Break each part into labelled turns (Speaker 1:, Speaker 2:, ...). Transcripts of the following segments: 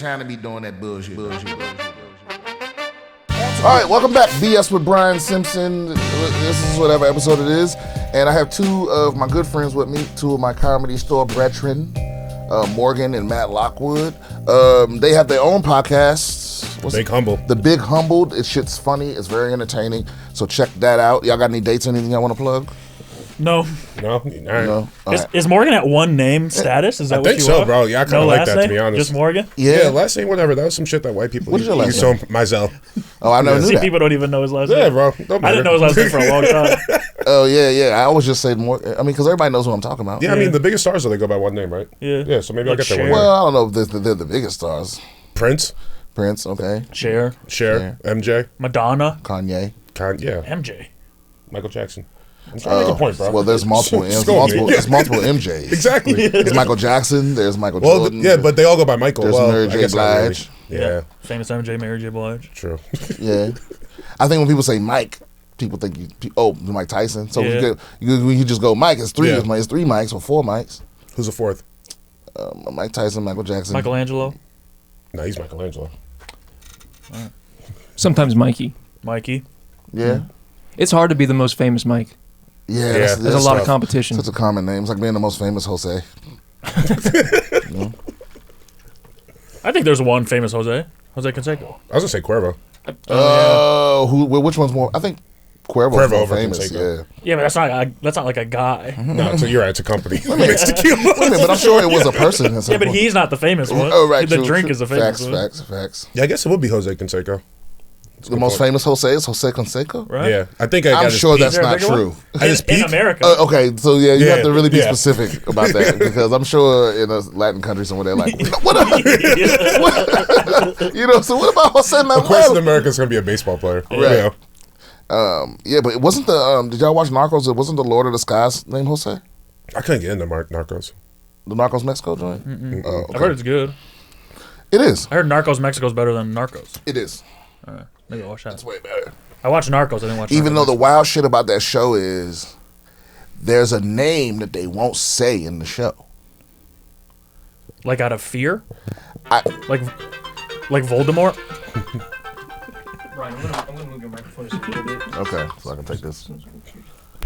Speaker 1: Trying to be doing that bullshit. All right, welcome back. BS with Brian Simpson. This is whatever episode it is. And I have two of my good friends with me, two of my Comedy Store brethren, Morgan and Matt Lockwood. They have their own podcasts.
Speaker 2: The
Speaker 1: Big Humbled. It shit's funny. It's very entertaining. So check that out. Y'all got any dates, anything y'all want to plug?
Speaker 3: No.
Speaker 2: All right.
Speaker 1: No?
Speaker 3: Is Morgan at one name status? Is that
Speaker 2: I
Speaker 3: what
Speaker 2: think
Speaker 3: you
Speaker 2: so,
Speaker 3: are?
Speaker 2: bro. Yeah, I kind of like that, to be honest.
Speaker 3: Just Morgan?
Speaker 2: Yeah, last name, whatever. That was some shit that white people
Speaker 1: What is your last name?
Speaker 2: Mizell.
Speaker 1: Oh, I never knew that.
Speaker 3: People don't even know his last name.
Speaker 2: Yeah, bro.
Speaker 3: I didn't know his last name for a long time.
Speaker 1: Oh, yeah. I always just say more. I mean, because everybody knows who I'm talking about.
Speaker 2: Yeah, I mean, the biggest stars, they go by one name, right?
Speaker 3: Yeah.
Speaker 2: Yeah, so maybe I'll get that one.
Speaker 1: Well, I don't know if they're the biggest stars.
Speaker 2: Prince,
Speaker 1: okay.
Speaker 3: Cher,
Speaker 2: MJ,
Speaker 3: Madonna,
Speaker 1: Kanye.
Speaker 3: MJ,
Speaker 2: Michael Jackson. I'm trying to make a point, bro.
Speaker 1: Well, there's multiple MJs.
Speaker 2: Exactly.
Speaker 1: There's Michael Jackson. There's Michael Jordan.
Speaker 2: Yeah, but they all go by Michael.
Speaker 1: There's Mary J. Blige.
Speaker 2: Really. Yeah.
Speaker 3: Famous MJ, Mary J. Blige.
Speaker 2: True.
Speaker 1: Yeah. I think when people say Mike, people think Mike Tyson. So when you just go Mike, it's three.
Speaker 2: Yeah.
Speaker 1: It's three Mikes or four Mikes.
Speaker 2: Who's the fourth?
Speaker 1: Mike Tyson, Michael Jackson.
Speaker 3: Michelangelo.
Speaker 2: No, he's Michelangelo.
Speaker 4: Sometimes Mikey.
Speaker 1: Yeah.
Speaker 4: It's hard to be the most famous Mike.
Speaker 1: Yeah.
Speaker 4: There's a lot of competition.
Speaker 1: Such a common name. It's like being the most famous Jose.
Speaker 3: I think there's one famous Jose Canseco.
Speaker 2: I was going to say Cuervo.
Speaker 1: Which one's more? I think Cuervo's more famous. Yeah.
Speaker 3: Yeah, but that's not like a guy.
Speaker 2: No, so you're right. It's a company.
Speaker 1: Wait a minute, but I'm sure it was a person.
Speaker 3: Yeah, but he's not the famous one.
Speaker 1: Oh, right.
Speaker 3: The drink is the famous one.
Speaker 1: Facts.
Speaker 2: Yeah, I guess it would be Jose Canseco.
Speaker 1: The most famous Jose is Jose Canseco?
Speaker 3: Right?
Speaker 2: Yeah, I think I'm
Speaker 1: sure that's not true.
Speaker 3: In America.
Speaker 1: Okay, so you have to really be specific about that because I'm sure in a Latin country somewhere they're like, what up? So what about Jose Manuel?
Speaker 2: Of course, in America, it's going to be a baseball player.
Speaker 1: Right. Yeah, but it wasn't the, did y'all watch Narcos? It wasn't the Lord of the Skies named Jose?
Speaker 2: I couldn't get into Narcos.
Speaker 1: The Narcos Mexico joint?
Speaker 3: Okay. I've heard it's good.
Speaker 1: It is.
Speaker 3: I heard Narcos Mexico's better than Narcos.
Speaker 1: It is.
Speaker 3: Maybe I'll watch that.
Speaker 1: It's way better.
Speaker 3: I watched Narcos. I didn't watch
Speaker 1: Even
Speaker 3: Narcos
Speaker 1: though the
Speaker 3: Mexico.
Speaker 1: wild shit about that show is there's a name that they won't say in the show.
Speaker 3: Like out of fear? Like Voldemort?
Speaker 4: Ryan, I'm gonna move your microphone just a little bit.
Speaker 1: Okay, so I can take this.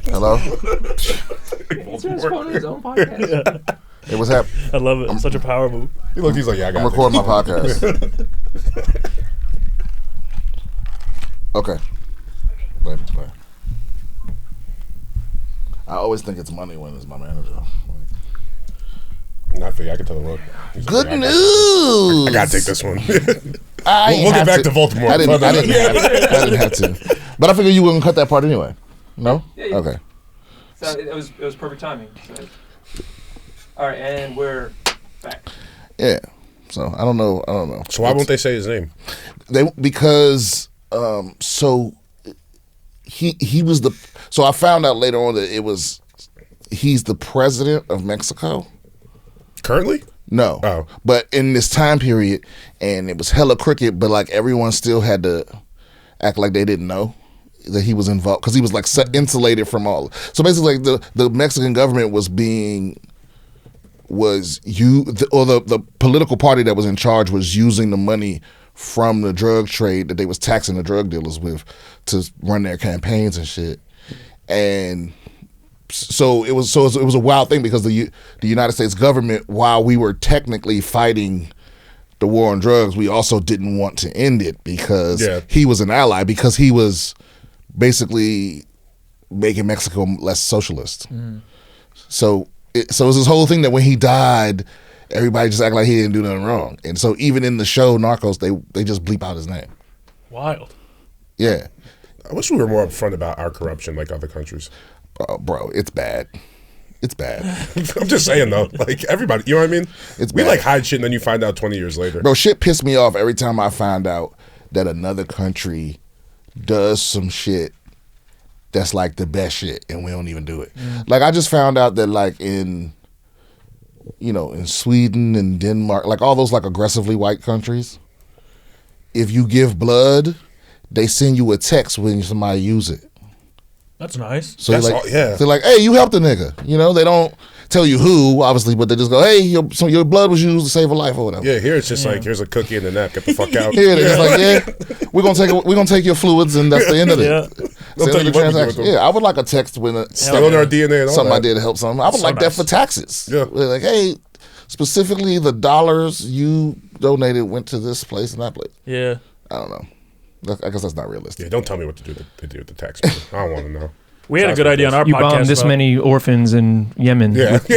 Speaker 1: Hello?
Speaker 4: He's responding to his own podcast.
Speaker 1: Hey, what's happening?
Speaker 3: I love it. Such a power move.
Speaker 2: He's like, yeah, I got
Speaker 1: I'm recording my podcast. Okay. Play. I always think it's money when it's my manager.
Speaker 2: Not for you. I can tell the look.
Speaker 1: Good news!
Speaker 2: I gotta take this one.
Speaker 1: We'll
Speaker 2: get back to Baltimore.
Speaker 1: I didn't have to. But I figured you wouldn't cut that part anyway. No?
Speaker 4: Yeah.
Speaker 1: Okay.
Speaker 4: So it was perfect timing. So. All right, and we're back.
Speaker 1: Yeah. So I don't know.
Speaker 2: So why won't they say his name?
Speaker 1: Because so he was the. So I found out later on that he's the president of Mexico.
Speaker 2: Currently?
Speaker 1: No.
Speaker 2: Oh.
Speaker 1: But in this time period, and it was hella crooked, but like everyone still had to act like they didn't know that he was involved because he was like insulated from all. So basically, like the Mexican government the political party that was in charge was using the money from the drug trade that they was taxing the drug dealers with to run their campaigns and shit. And so it was a wild thing because the United States government, while we were technically fighting the war on drugs, we also didn't want to end it because he was an ally, because he was basically making Mexico less socialist. So it was this whole thing that when he died, everybody just act like he didn't do nothing wrong. And so even in the show Narcos, they just bleep out his name.
Speaker 3: Wild.
Speaker 1: Yeah.
Speaker 2: I wish we were more upfront about our corruption like other countries.
Speaker 1: Bro, it's bad. It's bad.
Speaker 2: I'm just saying though, like everybody, you know what I mean? We like hide shit and then you find out 20 years later.
Speaker 1: Bro, shit pissed me off every time I find out that another country does some shit that's like the best shit and we don't even do it. Like I just found out that like in Sweden and Denmark, like all those like aggressively white countries, if you give they send you a text when somebody use it.
Speaker 3: That's nice.
Speaker 1: So
Speaker 2: That's
Speaker 1: like,
Speaker 2: all, yeah.
Speaker 1: They're like, hey, you helped the nigga. You know, they don't tell you who, obviously, but they just go, hey, your blood was used to save a life or whatever.
Speaker 2: Yeah, here it's just like, here's a cookie in the neck, get the fuck out.
Speaker 1: Here they're just like, yeah, we're gonna take your fluids, and that's the end of it.
Speaker 3: Yeah.
Speaker 1: It's the end of the transaction. Yeah, I would like a text with
Speaker 2: on our DNA and all
Speaker 1: something
Speaker 2: that.
Speaker 1: I did to help something. I would like that for taxes.
Speaker 2: Yeah.
Speaker 1: Like, hey, specifically the dollars you donated went to this place and that place.
Speaker 3: Yeah.
Speaker 1: I don't know. I guess that's not realistic.
Speaker 2: Yeah, don't tell me what to do with the tax bill. I don't want to know.
Speaker 3: We had a good idea on our
Speaker 5: You
Speaker 3: podcast.
Speaker 5: bombed this
Speaker 3: about-
Speaker 5: many orphans in Yemen.
Speaker 2: Yeah,
Speaker 5: For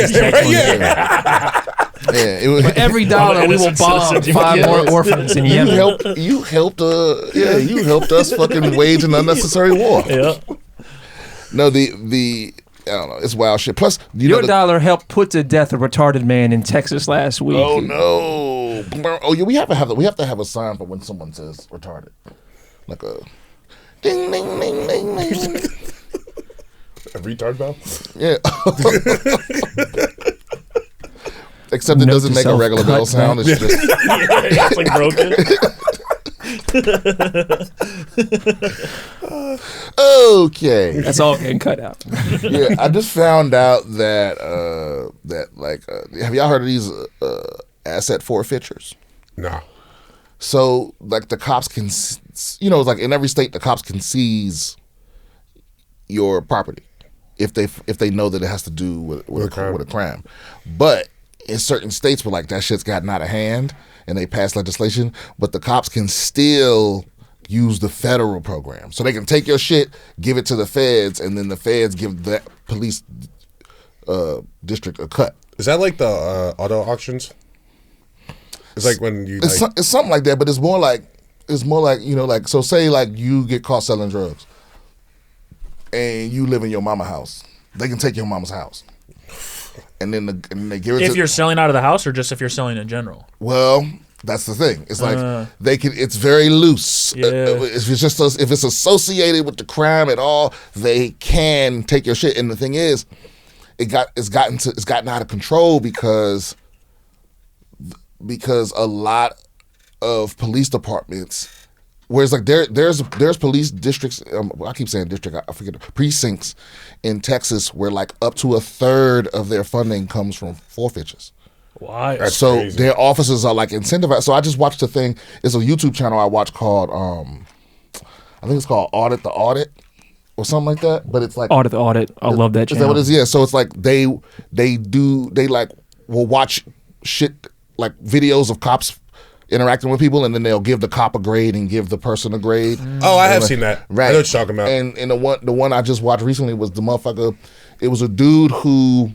Speaker 5: every dollar, we will bomb 5 more orphans in Yemen.
Speaker 1: You helped us fucking wage an unnecessary war.
Speaker 3: Yeah.
Speaker 1: No, the I don't know, it's wild shit. Plus,
Speaker 5: Your dollar helped put to death a retarded man in Texas last week.
Speaker 1: Oh no! Oh yeah, we have to have a sign for when someone says retarded, like a ding ding ding ding ding.
Speaker 2: A retard bell?
Speaker 1: Yeah. Except it
Speaker 5: Note
Speaker 1: doesn't
Speaker 5: to
Speaker 1: make a
Speaker 5: self,
Speaker 1: regular
Speaker 5: cut
Speaker 1: bell sound.
Speaker 5: back.
Speaker 1: It's just
Speaker 3: It's like broken.
Speaker 1: okay.
Speaker 5: That's all getting cut out.
Speaker 1: Yeah, I just found out that have y'all heard of these asset forfeitures?
Speaker 2: No.
Speaker 1: So like the cops can, like in every state the cops can seize your property if they know that it has to do with a crime. But in certain states where like that shit's gotten out of hand and they pass legislation, but the cops can still use the federal program. So they can take your shit, give it to the feds, and then the feds give that police district a cut.
Speaker 2: Is that like the auto auctions? It's like when you
Speaker 1: It's something like that, but it's more like so say like you get caught selling drugs and you live in your mama's house. They can take your mama's house. And then they give it
Speaker 3: If you're selling out of the house or just if you're selling in general?
Speaker 1: Well, that's the thing. It's like it's very loose.
Speaker 3: Yeah.
Speaker 1: If it's associated with the crime at all, they can take your shit. And the thing is, it's gotten out of control because a lot of police departments, whereas like there's police districts, I keep saying district, I forget, precincts in Texas where like up to 1/3 of their funding comes from forfeitures.
Speaker 3: Why?
Speaker 2: That's
Speaker 1: so
Speaker 2: crazy.
Speaker 1: Their officers are like incentivized. So I just watched a thing. It's a YouTube channel I watch called I think it's called Audit the Audit or something like that. But it's like
Speaker 5: Audit the Audit. I love that
Speaker 1: Is
Speaker 5: channel.
Speaker 1: that what it is? Yeah. So it's like they like will watch shit like videos of cops interacting with people, and then they'll give the cop a grade and give the person a grade.
Speaker 2: Oh, I have seen that.
Speaker 1: Right.
Speaker 2: I know what you're talking about.
Speaker 1: And the one I just watched recently was the motherfucker. It was a dude who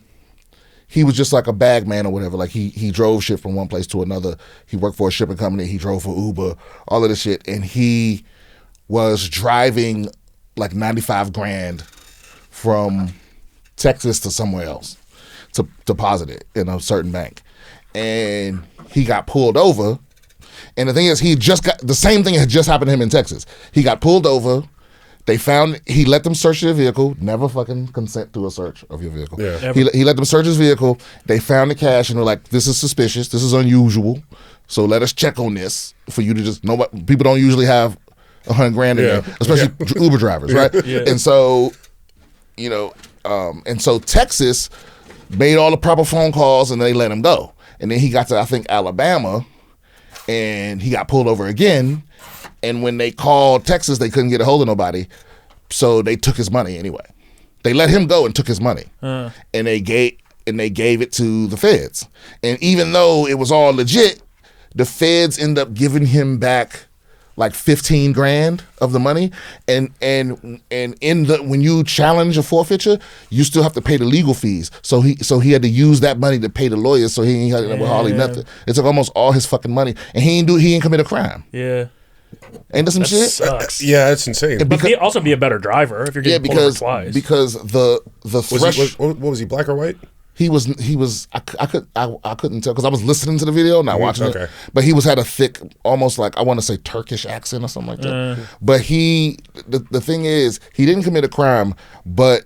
Speaker 1: he was just like a bag man or whatever. Like he drove shit from one place to another. He worked for a shipping company. He drove for Uber, all of this shit, and he was driving like 95 grand from Texas to somewhere else to deposit it in a certain bank. And he got pulled over. And the thing is, the same thing had just happened to him in Texas. He got pulled over. He let them search their vehicle. Never fucking consent to a search of your vehicle.
Speaker 2: Yeah.
Speaker 1: He let them search his vehicle. They found the cash and were like, this is suspicious. This is unusual. So let us check on this for you to just know. People don't usually have $100 grand in there, especially Uber drivers, right?
Speaker 3: Yeah.
Speaker 1: And so, Texas made all the proper phone calls and they let him go. And then he got to, I think, Alabama, and he got pulled over again. And when they called Texas, they couldn't get a hold of nobody. So they took his money anyway. They let him go and took his money. And they gave it to the feds. And even though it was all legit, the feds end up giving him back like 15 grand of the money, and when you challenge a forfeiture, you still have to pay the legal fees. So he had to use that money to pay the lawyers. So he ain't had hardly nothing. It took almost all his fucking money, and he ain't commit a crime.
Speaker 3: Yeah.
Speaker 1: Ain't that some shit?
Speaker 3: Sucks.
Speaker 2: Yeah, that's insane.
Speaker 3: But also be a better driver if you're getting pulled over twice.
Speaker 1: Because the
Speaker 2: what was he, black or white?
Speaker 1: He was. I couldn't tell because I was listening to the video, not watching it. But he had a thick, almost like I want to say Turkish accent or something like that. But the thing is, he didn't commit a crime. But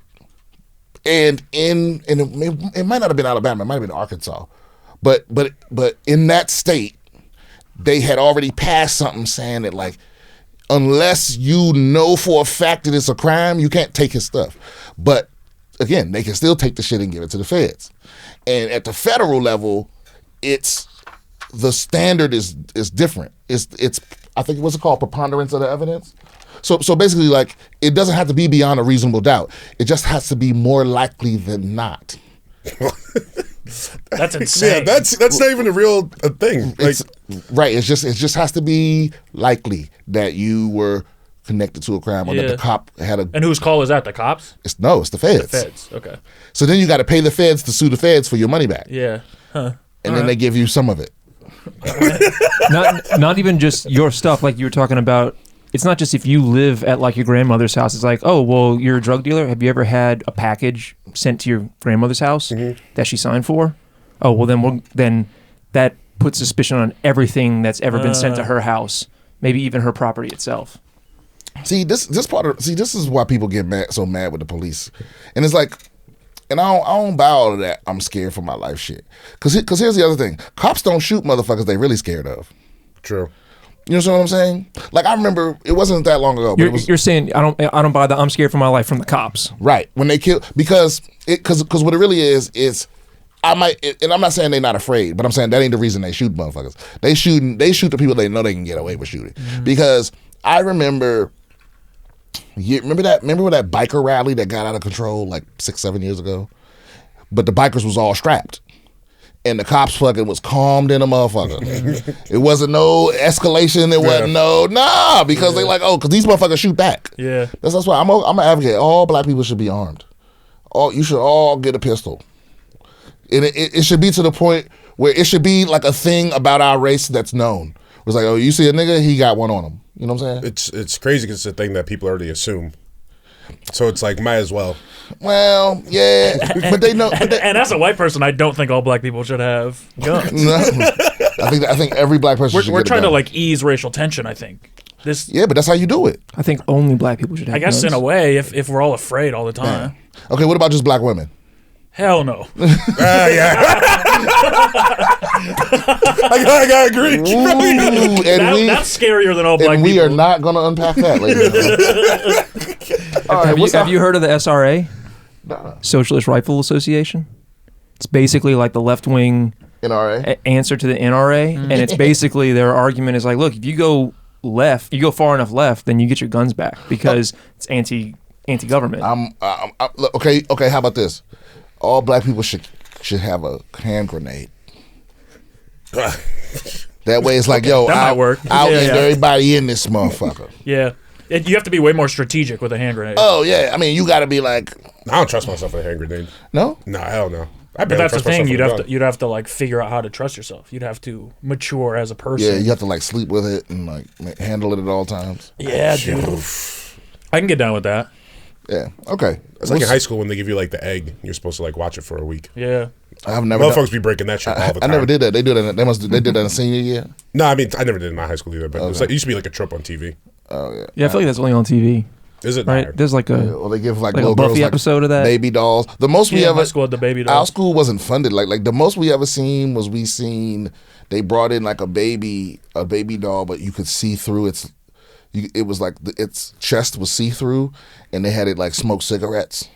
Speaker 1: it might not have been Alabama. It might have been Arkansas. But in that state, they had already passed something saying that like, unless you know for a fact that it's a crime, you can't take his stuff. But again, they can still take the shit and give it to the feds. And at the federal level, the standard is different. It's I think what's it called, preponderance of the evidence. So basically, like, it doesn't have to be beyond a reasonable doubt. It just has to be more likely than not.
Speaker 3: That's insane.
Speaker 2: Yeah, that's not even a real thing. Like,
Speaker 1: Right. It just has to be likely that you were connected to a crime or that the cop had a.
Speaker 3: And whose call is that? The cops?
Speaker 1: It's the feds.
Speaker 3: The feds. Okay.
Speaker 1: So then you got to pay the feds to sue the feds for your money back.
Speaker 3: Yeah. Huh.
Speaker 1: And then they give you some of it.
Speaker 5: Not even just your stuff, like you were talking about. It's not just if you live at like your grandmother's house. It's like, oh, well, you're a drug dealer. Have you ever had a package sent to your grandmother's house that she signed for? Oh, well, then that puts suspicion on everything that's ever been sent to her house, maybe even her property itself.
Speaker 1: See, this is why people get so mad with the police, and it's like, and I don't buy all of that. I'm scared for my life shit. Cause here's the other thing: cops don't shoot motherfuckers they really scared of.
Speaker 2: True.
Speaker 1: You know what I'm saying? Like, I remember it wasn't that long ago. But
Speaker 5: you're saying I don't buy the I'm scared for my life from the cops.
Speaker 1: Right. When they kill, because what it really is I might, and I'm not saying they're not afraid, but I'm saying that ain't the reason they shoot motherfuckers. They shoot the people they know they can get away with shooting. Because I remember, remember that biker rally that got out of control like 6-7 years ago? But the bikers was all strapped. And the cops fucking was calmed in a motherfucker. It wasn't no escalation. It wasn't because they like, because these motherfuckers shoot back.
Speaker 3: Yeah.
Speaker 1: That's why I'm an advocate. All black people should be armed. You should all get a pistol. And it should be to the point where it should be like a thing about our race that's known. It's like, oh, you see a nigga, he got one on him. You know what I'm saying?
Speaker 2: It's crazy because it's a thing that people already assume. So it's like, might as well.
Speaker 1: Well, yeah, but they know.
Speaker 3: And as a white person, I don't think all black people should have guns.
Speaker 1: No. I think every black person should
Speaker 3: We're
Speaker 1: get a
Speaker 3: trying
Speaker 1: gun.
Speaker 3: to like ease racial tension. I think this.
Speaker 1: Yeah, but that's how you do it.
Speaker 5: I think only black people should have
Speaker 3: I guess
Speaker 5: guns.
Speaker 3: in a way, if we're all afraid all the time.
Speaker 1: Yeah. Okay, what about just black women?
Speaker 3: Hell no.
Speaker 2: Yeah. I gotta agree.
Speaker 1: Ooh,
Speaker 3: That's scarier than all black
Speaker 1: and
Speaker 3: people.
Speaker 1: we are not going to unpack that later. All right,
Speaker 5: Have you heard of the SRA?
Speaker 1: Nah.
Speaker 5: Socialist Rifle Association? It's basically like the left-wing
Speaker 1: NRA?
Speaker 5: answer to the NRA, and it's basically their argument is like, look, if you go left, you go far enough left, then you get your guns back because it's anti-government.
Speaker 1: Okay, how about this? All black people should have a hand grenade. That way it's like, yo,
Speaker 3: That might work.
Speaker 1: I'll
Speaker 3: Yeah,
Speaker 1: get
Speaker 3: yeah.
Speaker 1: everybody in this motherfucker.
Speaker 3: Yeah. You have to be way more strategic with a hand grenade.
Speaker 1: Oh, yeah. I mean, you got to be like,
Speaker 2: I don't trust myself with a hand grenade.
Speaker 1: no?
Speaker 2: Nah, hell no. I
Speaker 3: But
Speaker 2: barely
Speaker 3: that's the
Speaker 2: trust myself
Speaker 3: thing.
Speaker 2: with a gun.
Speaker 3: You'd have to like figure out how to trust yourself. You'd have to mature as a person.
Speaker 1: Yeah, you have to like sleep with it and like handle it at all times.
Speaker 3: Yeah, dude. I can get down with that.
Speaker 1: Yeah. Okay.
Speaker 2: It's like in high school when they give you like the egg, and you're supposed to like watch it for a week.
Speaker 3: Yeah.
Speaker 1: I've never.
Speaker 2: Motherfuckers be breaking that shit all the
Speaker 1: I
Speaker 2: time.
Speaker 1: never did that. They do that. They did that in senior year.
Speaker 2: No, I mean I never did it in my high school either. But it used to be like a trope on TV.
Speaker 1: Oh yeah.
Speaker 5: Yeah, I feel like that's only on TV.
Speaker 2: Is it?
Speaker 5: Right? There's like a
Speaker 1: Well, they give like
Speaker 5: a
Speaker 1: little
Speaker 5: Buffy
Speaker 1: girls
Speaker 5: episode of that.
Speaker 1: baby dolls. The most we
Speaker 3: Yeah,
Speaker 1: ever
Speaker 3: high school had the baby
Speaker 1: Our
Speaker 3: dolls.
Speaker 1: school wasn't funded. Like the most we ever seen was they brought in like a baby doll, but you could see through its. It was like its chest was see through, and they had it like smoke cigarettes.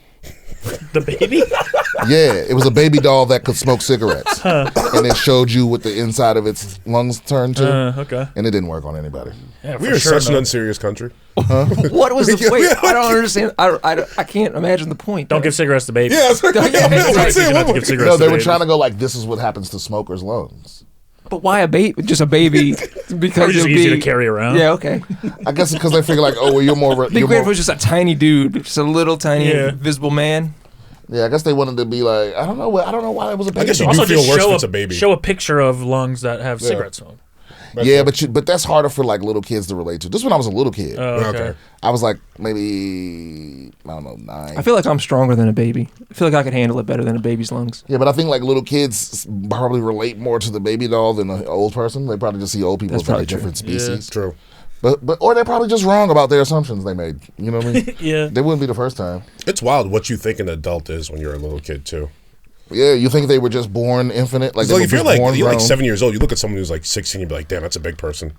Speaker 3: The baby?
Speaker 1: Yeah, it was a baby doll that could smoke cigarettes, and it showed you what the inside of its lungs turned to.
Speaker 3: Okay.
Speaker 1: And it didn't work on anybody.
Speaker 3: Yeah,
Speaker 2: We
Speaker 3: for
Speaker 2: are
Speaker 3: sure,
Speaker 2: such an
Speaker 3: no.
Speaker 2: unserious country.
Speaker 5: What was the point? I don't understand. I can't imagine the point.
Speaker 3: Don't give cigarettes to babies.
Speaker 2: Yeah, it's like,
Speaker 5: Yeah,
Speaker 2: that's what I'm saying.
Speaker 3: Not to give cigarettes
Speaker 1: No, they
Speaker 3: to
Speaker 1: were
Speaker 3: babies.
Speaker 1: trying to go like, this is what happens to smokers' lungs.
Speaker 5: But why a baby? Just a baby because
Speaker 3: Probably just
Speaker 5: it'll
Speaker 3: easy
Speaker 5: be
Speaker 3: to carry around.
Speaker 5: Yeah, okay.
Speaker 1: I guess because they figure like, oh, well, you're more.
Speaker 5: I think Grant was just a tiny dude, just a little tiny
Speaker 3: Yeah.
Speaker 5: visible man.
Speaker 1: Yeah, I guess they wanted to be like, I don't know why it was a baby.
Speaker 2: guess you
Speaker 1: doll.
Speaker 2: do
Speaker 3: Also,
Speaker 2: feel
Speaker 3: just
Speaker 2: worse
Speaker 3: show
Speaker 2: if it's a baby.
Speaker 3: show a picture of lungs that have cigarette smoke.
Speaker 1: Yeah, but that's harder for like little kids to relate to. This is when I was a little kid.
Speaker 3: Oh, okay.
Speaker 2: Okay.
Speaker 1: I was like maybe I don't know 9.
Speaker 5: I feel like I'm stronger than a baby. I feel like I could handle it better than a baby's lungs.
Speaker 1: Yeah, but I think like little kids probably relate more to the baby doll than an old person. They probably just see old people
Speaker 5: That's
Speaker 1: as like a
Speaker 5: probably
Speaker 1: different species.
Speaker 2: True.
Speaker 1: But or they're probably just wrong about their assumptions they made. You know what I mean?
Speaker 3: Yeah.
Speaker 1: They wouldn't be the first time.
Speaker 2: It's wild what you think an adult is when you're a little kid too.
Speaker 1: Yeah, you think they were just born infinite? Like,
Speaker 2: It's
Speaker 1: they
Speaker 2: like
Speaker 1: were
Speaker 2: if you're
Speaker 1: just
Speaker 2: like
Speaker 1: born
Speaker 2: you're like
Speaker 1: grown?
Speaker 2: 7 years old, you look at someone who's like 16, you'd be like, damn, that's a big person.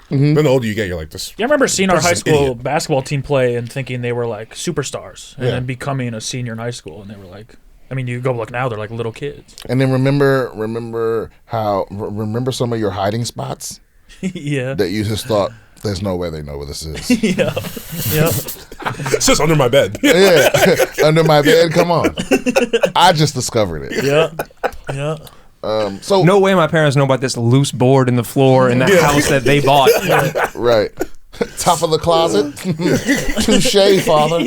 Speaker 2: Then the older you get, you're like this.
Speaker 3: Yeah, I remember seeing our high
Speaker 2: person's an
Speaker 3: school
Speaker 2: idiot.
Speaker 3: basketball team play and thinking they were like superstars, and
Speaker 2: Yeah.
Speaker 3: then becoming a senior in high school, and they were like, I mean, you go look now, they're like little kids.
Speaker 1: And then remember some of your hiding spots
Speaker 3: Yeah.
Speaker 1: that you just thought, there's no way they know where this is.
Speaker 3: Yeah. Yeah.
Speaker 2: It's just under my bed.
Speaker 1: Yeah, under my bed. Come on, I just discovered it.
Speaker 3: Yeah. Yeah.
Speaker 1: So
Speaker 5: No way my parents know about this loose board in the floor in the house that they bought.
Speaker 1: right, top of the closet. Touche, father.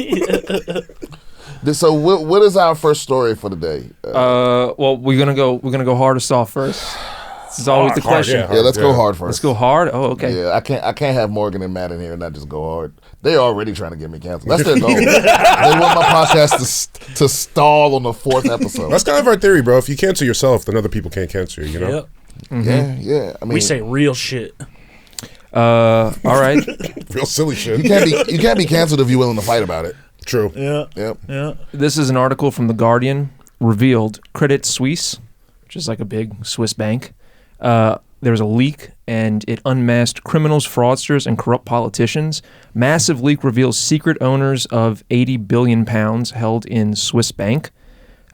Speaker 1: So what is our first story for the day?
Speaker 5: Well, we're gonna go hard or soft first. This is always the
Speaker 2: Hard,
Speaker 5: question.
Speaker 2: yeah.
Speaker 1: Yeah, let's go hard first.
Speaker 5: Let's go hard. Oh, okay.
Speaker 1: Yeah, I can't have Morgan and Matt in here and not just go hard. They're already trying to get me canceled. That's their goal. They want my podcast to stall on the 4th episode.
Speaker 2: That's kind of our theory, bro. If you cancel yourself, then other people can't cancel you. You know.
Speaker 3: Yep.
Speaker 1: Yeah. I mean,
Speaker 3: We say real shit.
Speaker 5: All right.
Speaker 2: Real silly shit.
Speaker 1: you can't be canceled if you're willing to fight about it.
Speaker 2: True.
Speaker 3: Yeah.
Speaker 1: Yep.
Speaker 3: Yeah.
Speaker 5: This is an article from The Guardian. Revealed Credit Suisse, which is like a big Swiss bank. There was a leak, and it unmasked criminals, fraudsters, and corrupt politicians. Massive leak reveals secret owners of £80 billion held in Swiss bank.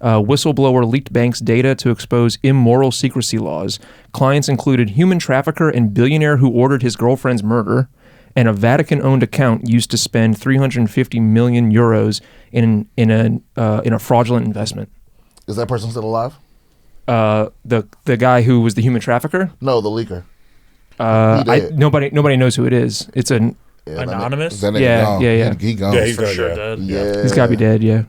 Speaker 5: Whistleblower leaked bank's data to expose immoral secrecy laws. Clients included human trafficker and billionaire who ordered his girlfriend's murder, and a Vatican-owned account used to spend 350 million euros in a fraudulent investment.
Speaker 1: Is that person still alive?
Speaker 5: The guy who was the human trafficker.
Speaker 1: No, the leaker. He dead.
Speaker 5: Nobody knows who it is. It's a
Speaker 1: Yeah,
Speaker 3: Anonymous?
Speaker 1: That nigga
Speaker 5: Yeah,
Speaker 1: gone.
Speaker 5: yeah.
Speaker 1: He gone.
Speaker 2: Yeah, he's
Speaker 3: For
Speaker 2: gone,
Speaker 3: sure
Speaker 2: yeah.
Speaker 3: dead.
Speaker 1: Yeah.
Speaker 5: he's got to be dead. Yeah.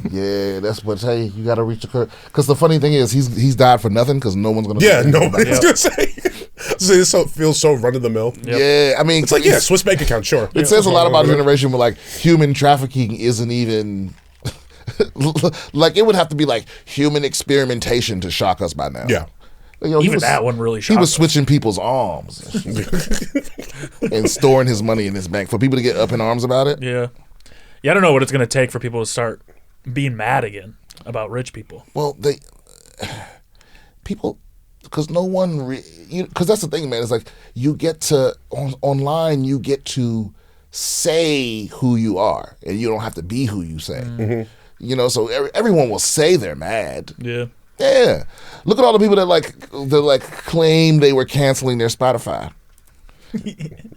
Speaker 1: Yeah, that's what. Hey, you got to reach the curve. Because the funny thing is, he's died for nothing. Because no one's gonna.
Speaker 2: Yeah,
Speaker 1: say anything
Speaker 2: nobody's
Speaker 1: about it.
Speaker 2: gonna say. It feels so run of the mill.
Speaker 3: Yep.
Speaker 1: Yeah, I mean,
Speaker 2: It's like, yeah, Swiss bank account, sure.
Speaker 1: It says a lot about a generation where like human trafficking isn't even. Like it would have to be like human experimentation to shock us by now.
Speaker 2: Yeah.
Speaker 1: Like, yo,
Speaker 3: Even that one really
Speaker 1: He
Speaker 3: shocked
Speaker 1: was
Speaker 3: us.
Speaker 1: switching people's arms and storing his money in his bank for people to get up in arms about it.
Speaker 3: Yeah. Yeah, I don't know what it's going to take for people to start being mad again about rich people.
Speaker 1: Well, people, because no one, because that's the thing, man. It's like you get to online, you get to say who you are, and you don't have to be who you say.
Speaker 2: Mm-hmm.
Speaker 1: You know, so everyone will say they're mad.
Speaker 3: Yeah.
Speaker 1: Yeah, look at all the people that claim they were canceling their Spotify.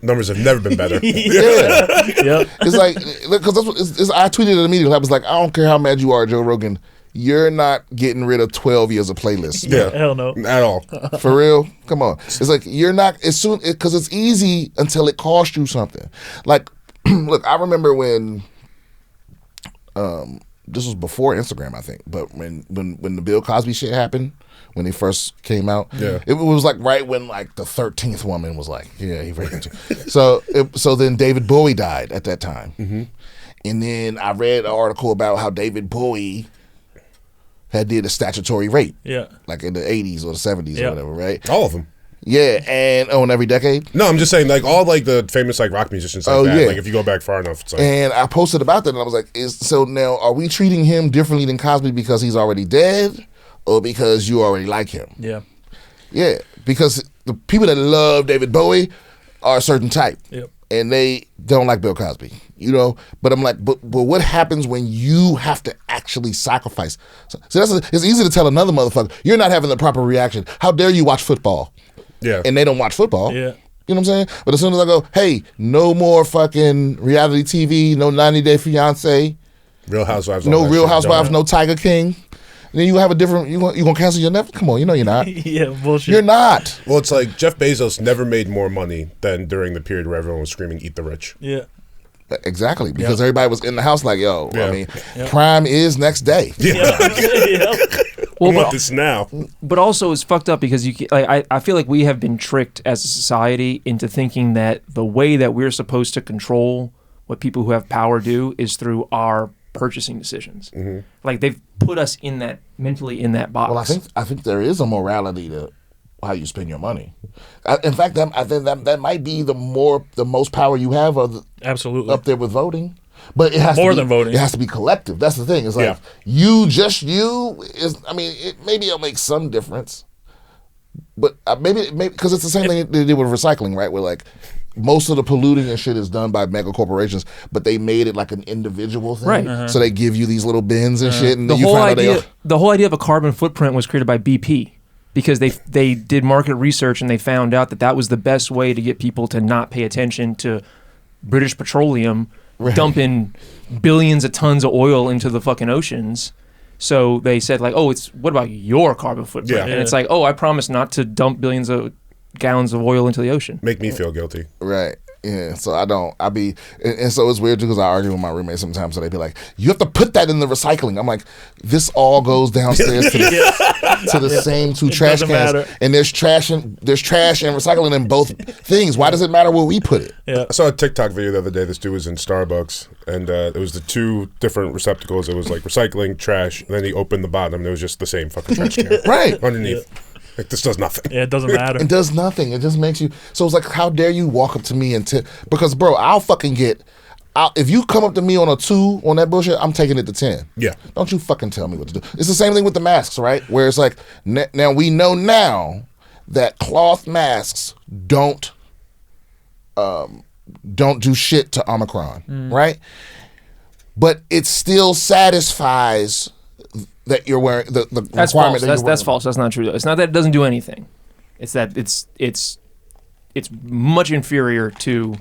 Speaker 2: Numbers have never been better.
Speaker 1: Yeah,
Speaker 3: Yep.
Speaker 1: it's like because that's what I tweeted it immediately. I was like, I don't care how mad you are, Joe Rogan. You're not getting rid of 12 years of playlists.
Speaker 2: Yeah.
Speaker 3: Hell no.
Speaker 2: At all.
Speaker 1: For real? Come on. It's like you're not as soon because it's easy until it costs you something. Like, look, I remember when, this was before Instagram, I think, but when the Bill Cosby shit happened, when he first came out,
Speaker 2: Yeah.
Speaker 1: it was like right when like the 13th woman was like, yeah, he raped him. So then David Bowie died at that time, and then I read an article about how David Bowie had did a statutory rape.
Speaker 3: Yeah.
Speaker 1: Like in the 80s or the 70s
Speaker 3: Yeah.
Speaker 1: or whatever, right?
Speaker 2: All of them.
Speaker 1: Yeah, and in every decade.
Speaker 2: No, I'm just saying, like, all, like, the famous, like, rock musicians like that.
Speaker 1: Yeah.
Speaker 2: Like, if you go back far enough, it's like...
Speaker 1: And I posted about that, and I was like, so now are we treating him differently than Cosby because he's already dead or because you already like him?
Speaker 3: Yeah.
Speaker 1: Yeah, because the people that love David Bowie are a certain type.
Speaker 3: Yep.
Speaker 1: And they don't like Bill Cosby, you know. But I'm like, but what happens when you have to actually sacrifice? So it's easy to tell another motherfucker, you're not having the proper reaction. How dare you watch football?
Speaker 2: Yeah.
Speaker 1: And they don't watch football.
Speaker 3: Yeah.
Speaker 1: You know what I'm saying? But as soon as I go, hey, no more fucking reality TV, no 90 Day Fiance,
Speaker 2: Real Housewives. all
Speaker 1: no
Speaker 2: that
Speaker 1: Real
Speaker 2: shit.
Speaker 1: Housewives, no Tiger King. And then you have a different, you gonna cancel your Netflix? Come on, you know you're not.
Speaker 3: Yeah, bullshit.
Speaker 1: You're not.
Speaker 2: Well, it's like Jeff Bezos never made more money than during the period where everyone was screaming, eat the rich.
Speaker 3: Yeah.
Speaker 1: Exactly, because everybody was in the house like, yo,
Speaker 2: Yeah.
Speaker 1: I mean, Prime is next day.
Speaker 3: Yeah. Yeah.
Speaker 2: I want this now.
Speaker 5: But also, it's fucked up because I feel like we have been tricked as a society into thinking that the way that we're supposed to control what people who have power do is through our purchasing decisions.
Speaker 2: Mm-hmm.
Speaker 5: Like they've put us in that mentally in that box.
Speaker 1: Well, I think there is a morality to how you spend your money. In fact, I think that might be the most power you have
Speaker 3: Absolutely.
Speaker 1: up there with voting. But it has
Speaker 3: More
Speaker 1: to be,
Speaker 3: than voting.
Speaker 1: It has to be collective. That's the thing. It's like you is. I mean, maybe it'll make some difference, but maybe because it's the same thing they did with recycling, right? Where like most of the polluting and shit is done by mega corporations, but they made it like an individual thing.
Speaker 5: Right.
Speaker 1: So they give you these little bins and shit, and
Speaker 5: The
Speaker 1: you
Speaker 5: whole
Speaker 1: find
Speaker 5: idea,
Speaker 1: out
Speaker 5: the whole idea of a carbon footprint was created by BP because they did market research and they found out that was the best way to get people to not pay attention to British Petroleum dumping billions of tons of oil into the fucking oceans. So they said like, oh, what about your carbon footprint?
Speaker 2: Yeah.
Speaker 5: And it's like, oh, I promise not to dump billions of gallons of oil into the ocean.
Speaker 2: Make me feel guilty.
Speaker 1: Right. Yeah, so and so it's weird too because I argue with my roommate sometimes. So they be like, "You have to put that in the recycling." I'm like, "This all goes downstairs to the same two trash cans,
Speaker 3: matter.
Speaker 1: and there's trash and recycling in both things. Why does it matter where we put it?"
Speaker 3: Yeah.
Speaker 2: I saw a TikTok video the other day. This dude was in Starbucks, and it was the two different receptacles. It was like recycling, trash, and then he opened the bottom, and it was just the same fucking trash can
Speaker 1: Right.
Speaker 2: underneath. Like, this does nothing.
Speaker 3: Yeah, it doesn't matter.
Speaker 1: It does nothing. It just makes you. So it's like, how dare you walk up to me and because bro, I'll fucking if you come up to me on a 2 on that bullshit, I'm taking it to 10.
Speaker 2: Yeah.
Speaker 1: Don't you fucking tell me what to do. It's the same thing with the masks, right? Where it's like, now we know now that cloth masks don't do shit to Omicron, right? But it still satisfies that you're wearing the
Speaker 5: That's
Speaker 1: requirement.
Speaker 5: false. That's false. That's not true. It's not that it doesn't do anything. It's that it's much inferior to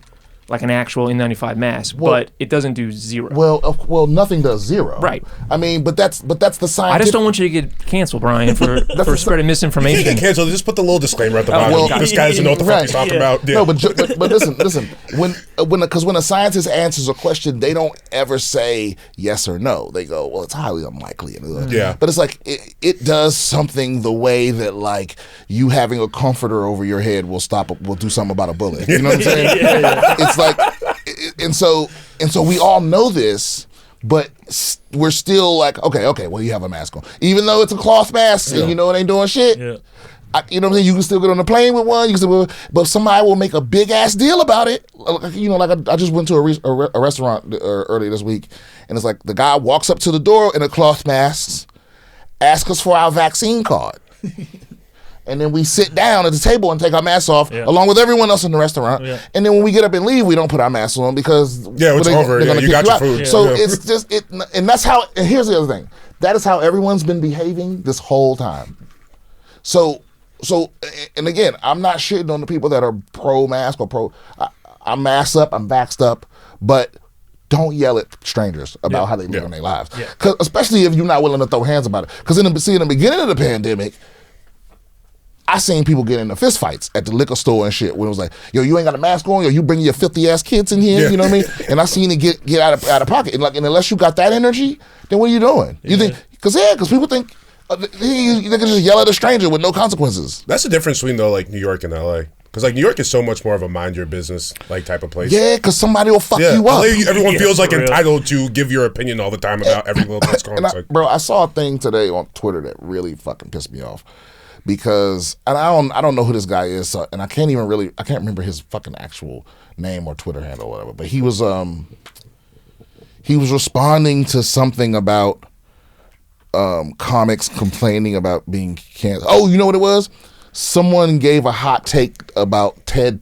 Speaker 5: like an actual N95 mask, but it doesn't do zero.
Speaker 1: Well, nothing does zero.
Speaker 5: Right.
Speaker 1: I mean, but that's the scientific.
Speaker 5: I just don't want you to get canceled, Brian, for spreading
Speaker 2: You
Speaker 5: misinformation.
Speaker 2: can cancel. Just put the little disclaimer at the bottom.
Speaker 1: well,
Speaker 2: This guy doesn't know what the fuck he's talking about. Yeah.
Speaker 1: No, but listen. When a scientist answers a question, they don't ever say yes or no. They go, well, it's highly unlikely.
Speaker 2: Yeah.
Speaker 1: But it's like it does something the way that like you having a comforter over your head will do something about a bullet. You know what I'm saying? It's like, and so we all know this. But we're still like, okay, well, you have a mask on. Even though it's a cloth mask and you know it ain't doing shit. Yeah. You know what I'm saying? You can still get on the plane with one. But somebody will make a big-ass deal about it. You know, like I just went to a restaurant earlier this week, and it's like the guy walks up to the door in a cloth mask, asks us for our vaccine card. And then we sit down at the table and take our masks off along with everyone else in the restaurant. Yeah. And then when we get up and leave, we don't put our masks on because
Speaker 2: it's over.
Speaker 1: They're gonna
Speaker 2: you got your food.
Speaker 1: Yeah. So it's just and that's how. And here's the other thing. That is how everyone's been behaving this whole time. So and again, I'm not shitting on the people that are pro-mask or pro. I'm masked up. I'm vaxxed up, but don't yell at strangers about how they live in their lives. Yeah. 'Cause especially if you're not willing to throw hands about it. Because in the beginning of the pandemic, I seen people get into fist fights at the liquor store and shit when it was like, yo, you ain't got a mask on, yo, you bring your filthy ass kids in here, you know what I mean? And I seen it get out of pocket. And unless you got that energy, then what are you doing? You think because people think they can just yell at a stranger with no consequences.
Speaker 2: That's the difference between though like New York and LA. Because like New York is so much more of a mind your business like type of place.
Speaker 1: Yeah, because somebody will fuck you up.
Speaker 2: LA, everyone feels like entitled to give your opinion all the time about every little that's going on.
Speaker 1: Bro, I saw a thing today on Twitter that really fucking pissed me off. Because and I don't know who this guy is, and I can't remember his fucking actual name or Twitter handle or whatever. But he was responding to something about comics complaining about being canceled. Oh, you know what it was? Someone gave a hot take about Ted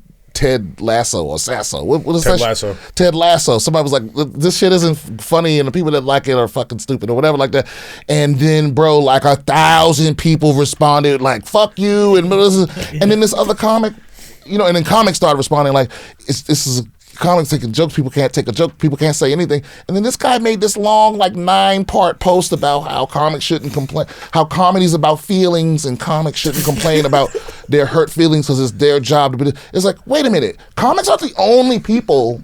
Speaker 1: Lasso or Sasso. What is
Speaker 2: Ted
Speaker 1: that?
Speaker 2: Lasso.
Speaker 1: Ted Lasso. Somebody was like, this shit isn't funny and the people that like it are fucking stupid or whatever like that. And then, bro, like 1,000 people responded like, fuck you. And then this other comic, you know, and then comics started responding like, this is comics taking jokes. People can't take a joke. People can't say anything. And then this guy made this long, like 9-part post about how comics shouldn't complain, how comedy's about feelings and comics shouldn't complain about their hurt feelings because it's their job to be. It's like, wait a minute, comics aren't the only people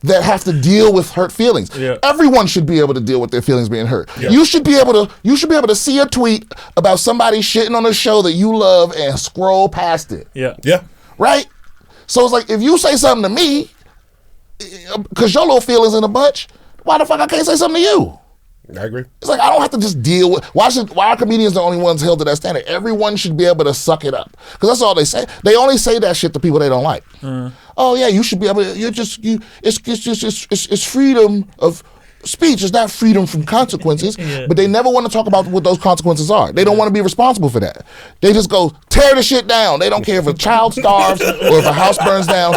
Speaker 1: that have to deal with hurt feelings. Yeah. Everyone should be able to deal with their feelings being hurt. Yeah. You should be able to see a tweet about somebody shitting on a show that you love and scroll past it.
Speaker 2: Yeah. Yeah.
Speaker 1: Right? So it's like if you say something to me, because your little feelings in a bunch, why the fuck I can't say something to you?
Speaker 2: I agree.
Speaker 1: It's like I don't have to just deal with. Why are comedians the only ones held to that standard? Everyone should be able to suck it up because that's all they say. They only say that shit to people they don't like. Oh yeah, you should be able to. It's freedom of speech is not freedom from consequences, but they never want to talk about what those consequences are. They don't want to be responsible for that. They just go, tear the shit down. They don't care if a child starves or if a house burns down,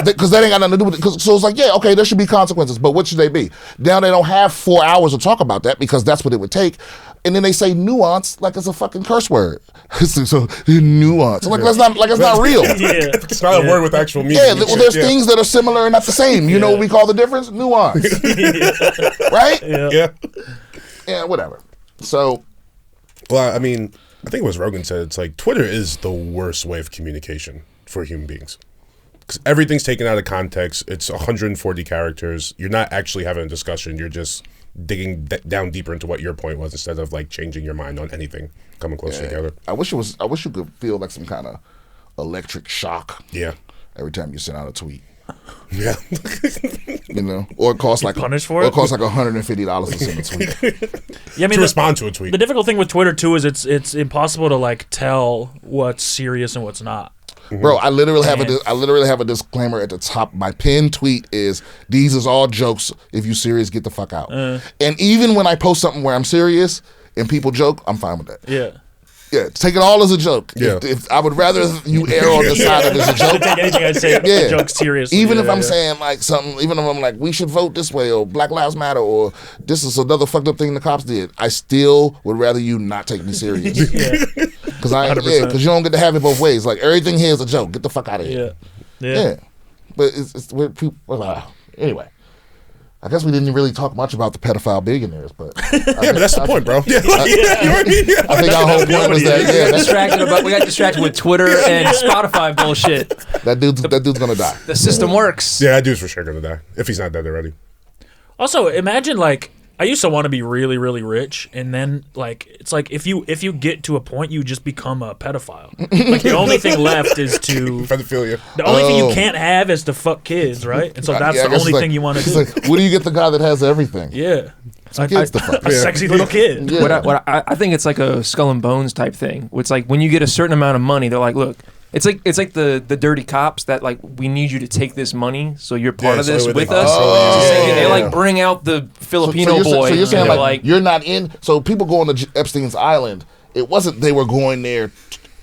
Speaker 1: because that ain't got nothing to do with it. So it's like, yeah, okay, there should be consequences, but what should they be? Now they don't have 4 hours to talk about that because that's what it would take. And then they say nuance like it's a fucking curse word. So nuance, like that's not real.
Speaker 2: It's not a word with actual meaning.
Speaker 1: Yeah, well, there's things that are similar and not the same. You know what we call the difference? Nuance. Right? Yeah, whatever. So,
Speaker 2: well, I mean, I think it was Rogan said, it's like Twitter is the worst way of communication for human beings. Because everything's taken out of context. It's 140 characters. You're not actually having a discussion. You're just digging down deeper into what your point was instead of like changing your mind on anything, coming closer together.
Speaker 1: I wish you could feel like some kind of electric shock.
Speaker 2: Yeah.
Speaker 1: Every time you send out a tweet.
Speaker 2: Yeah.
Speaker 1: You know, or it costs like
Speaker 3: punished for
Speaker 1: or
Speaker 3: it?
Speaker 1: it costs like $150 to send a tweet.
Speaker 3: Yeah, I mean,
Speaker 2: to respond to a tweet.
Speaker 3: The difficult thing with Twitter too is it's impossible to like tell what's serious and what's not.
Speaker 1: Bro, I literally have a disclaimer at the top. My pinned tweet is, "These is all jokes. If you serious, get the fuck out." And even when I post something where I'm serious and people joke, I'm fine with that. Yeah, take it all as a joke.
Speaker 2: Yeah.
Speaker 1: If I would rather you err on the side of it's a joke.
Speaker 3: Take anything I say, a joke seriously.
Speaker 1: Even if I'm saying like something, even if I'm like, we should vote this way, or Black Lives Matter, or this is another fucked up thing the cops did, I still would rather you not take me serious. Because you don't get to have it both ways. Like, everything here is a joke. Get the fuck out of here. Yeah. But it's where people. Anyway. I guess we didn't really talk much about the pedophile billionaires, but
Speaker 2: but that's the point, bro.
Speaker 1: I think our whole point was that
Speaker 5: we got distracted with Twitter and Spotify bullshit.
Speaker 1: That dude's gonna die.
Speaker 5: The system works.
Speaker 2: Yeah, that dude's for sure gonna die if he's not dead already.
Speaker 3: Also, imagine like I used to want to be really, really rich, and then like it's like if you get to a point, you just become a pedophile. Like the only thing left is to
Speaker 2: Pedophilia.
Speaker 3: The only thing you can't have is to fuck kids, right? And so that's the only thing you want to do.
Speaker 1: Like, what do you get the guy that has everything?
Speaker 3: Yeah.
Speaker 1: Kids to fuck.
Speaker 3: A sexy little kid.
Speaker 1: Yeah.
Speaker 5: What I think it's like a skull and bones type thing. It's like when you get a certain amount of money, they're like, look, it's like the dirty cops that like, we need you to take this money, so you're part of this with us. They like bring out the Filipino boy.
Speaker 1: So you're saying like you're not in. So people going to Epstein's Island, it wasn't they were going there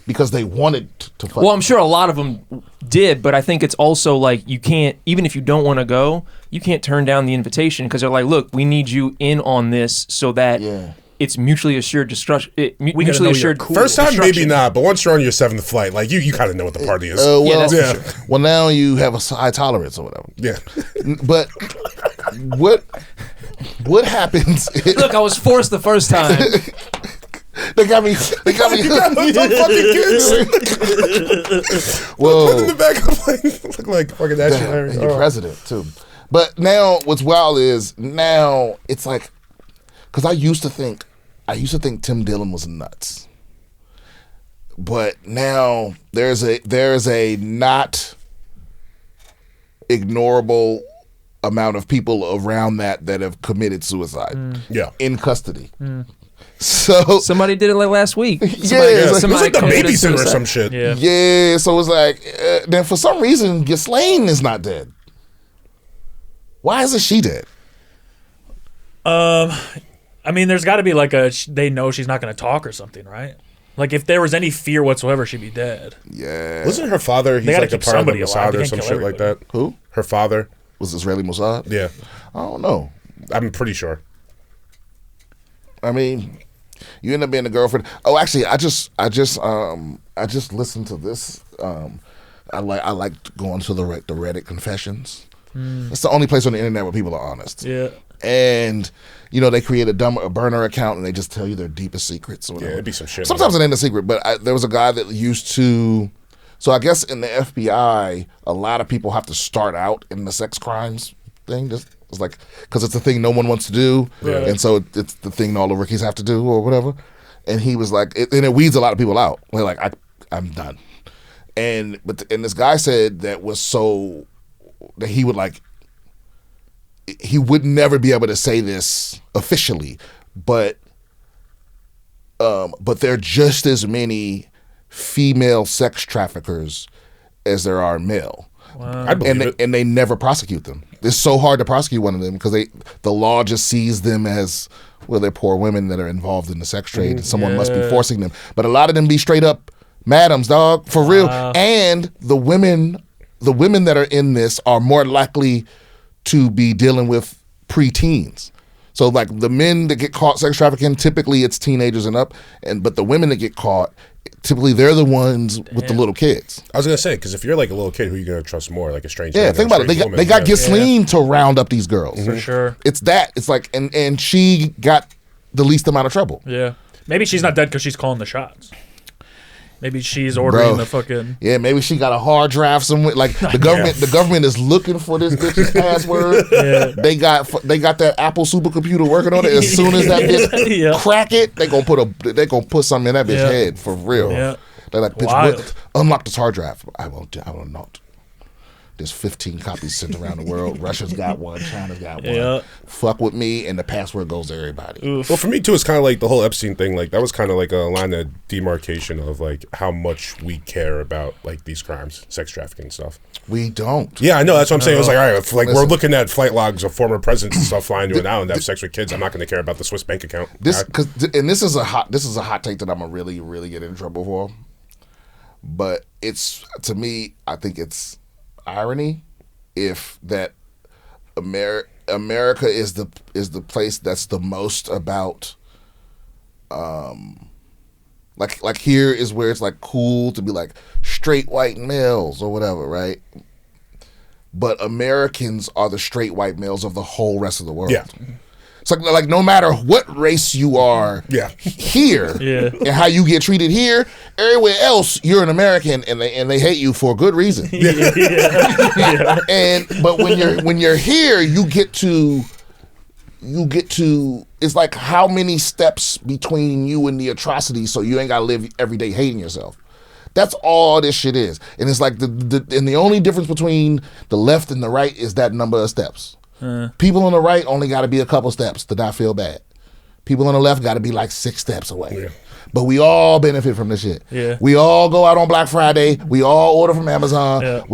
Speaker 1: because they wanted to fuck.
Speaker 5: Well, I'm sure a lot of them did, but I think it's also like you can't, even if you don't want to go, you can't turn down the invitation because they're like, look, we need you in on this so that it's mutually assured destruction. Mutually assured.
Speaker 3: Cool.
Speaker 2: First time, maybe not, but once you're on your 7th flight, like you kind of know what the party is.
Speaker 5: That's for sure.
Speaker 1: Well, now you have a high tolerance or whatever.
Speaker 2: Yeah.
Speaker 1: But what happens?
Speaker 5: Look, I was forced the first time.
Speaker 1: They got me. You got those fucking kids. Whoa.
Speaker 2: In the back of look like fucking National
Speaker 1: You're president too. But now what's wild is now it's like, because I used to think Tim Dillon was nuts. But now there's a not ignorable amount of people around that have committed suicide. In custody. So
Speaker 5: somebody did it like last week.
Speaker 1: Somebody
Speaker 2: it was like the babysitter or some shit.
Speaker 1: Yeah. So it's like then for some reason Ghislaine is not dead. Why isn't she dead?
Speaker 3: I mean, there's got to be like they know she's not going to talk or something, right? Like if there was any fear whatsoever, she'd be dead.
Speaker 1: Yeah.
Speaker 2: Wasn't her father? He's like a part of the Mossad or some shit like that.
Speaker 1: Who?
Speaker 2: Her father
Speaker 1: was Israeli Mossad.
Speaker 2: Yeah.
Speaker 1: I don't know.
Speaker 2: I'm pretty sure.
Speaker 1: I mean, you end up being a girlfriend. Oh, actually, I just listened to this. I like going to the Reddit confessions. It's the only place on the internet where people are honest.
Speaker 3: Yeah.
Speaker 1: And they create a burner account and they just tell you their deepest secrets or whatever.
Speaker 2: Yeah, it'd be some shit.
Speaker 1: Sometimes it ain't a secret, but there was a guy that used to. So I guess in the FBI, a lot of people have to start out in the sex crimes thing. It's like, because it's a thing no one wants to do, and so it's the thing all the rookies have to do or whatever. And he was like, and it weeds a lot of people out. They're like, I'm done. And this guy said that was so that he would like. He would never be able to say this officially, but there are just as many female sex traffickers as there are male.
Speaker 2: I believe it.
Speaker 1: And they never prosecute them. It's so hard to prosecute one of them because the law just sees them as, well, they're poor women that are involved in the sex trade and someone must be forcing them. But a lot of them be straight up madams, dog, for real. And the women that are in this are more likely to be dealing with preteens. So like the men that get caught sex trafficking, typically it's teenagers and up, but the women that get caught, typically they're the ones with the little kids.
Speaker 2: I was gonna say, because if you're like a little kid, who are you gonna trust more? Like a strange
Speaker 1: Yeah,
Speaker 2: man
Speaker 1: think
Speaker 2: or a
Speaker 1: about it.
Speaker 2: strange woman?
Speaker 1: They got Ghislaine to round up these girls.
Speaker 3: For sure.
Speaker 1: It's that. It's like, and she got the least amount of trouble.
Speaker 3: Yeah. Maybe she's not dead because she's calling the shots. Maybe she's ordering the fucking.
Speaker 1: Yeah, maybe she got a hard drive somewhere. Like the government is looking for this bitch's password.
Speaker 3: Yeah.
Speaker 1: They got that Apple supercomputer working on it. As soon as that bitch crack it, they gonna put something in that bitch head for real.
Speaker 3: Yeah.
Speaker 1: They're like, bitch, unlock this hard drive. I will not. There's 15 copies sent around the world. Russia's got one. China's got one.
Speaker 3: Yeah.
Speaker 1: Fuck with me, and the password goes to everybody.
Speaker 3: Oof.
Speaker 2: Well, for me too, it's kind of like the whole Epstein thing. Like that was kind of like a line of demarcation of like how much we care about like these crimes, sex trafficking stuff.
Speaker 1: We don't.
Speaker 2: Yeah, I know. That's what I'm saying. It was like, all right, if, like
Speaker 1: Listen.
Speaker 2: we're looking at flight logs of former presidents and stuff flying to an island to have sex with kids. I'm not going to care about the Swiss bank account.
Speaker 1: This is a hot take that I'm gonna really, really get in trouble for. But it's, to me, I think it's irony if that America is the place that's the most about like here is where it's like cool to be like straight white males or whatever, right? But Americans are the straight white males of the whole rest of the world.
Speaker 2: Yeah.
Speaker 1: It's like no matter what race you are here and how you get treated here, everywhere else you're an American and they hate you for a good reason. But when you're here, you get to it's like how many steps between you and the atrocity so you ain't gotta live every day hating yourself. That's all this shit is. And it's like the only difference between the left and the right is that number of steps. People on the right only got to be a couple steps to not feel bad. People on the left got to be like 6 steps away. Yeah. But we all benefit from this shit.
Speaker 3: Yeah.
Speaker 1: We all go out on Black Friday. We all order from Amazon. Yeah.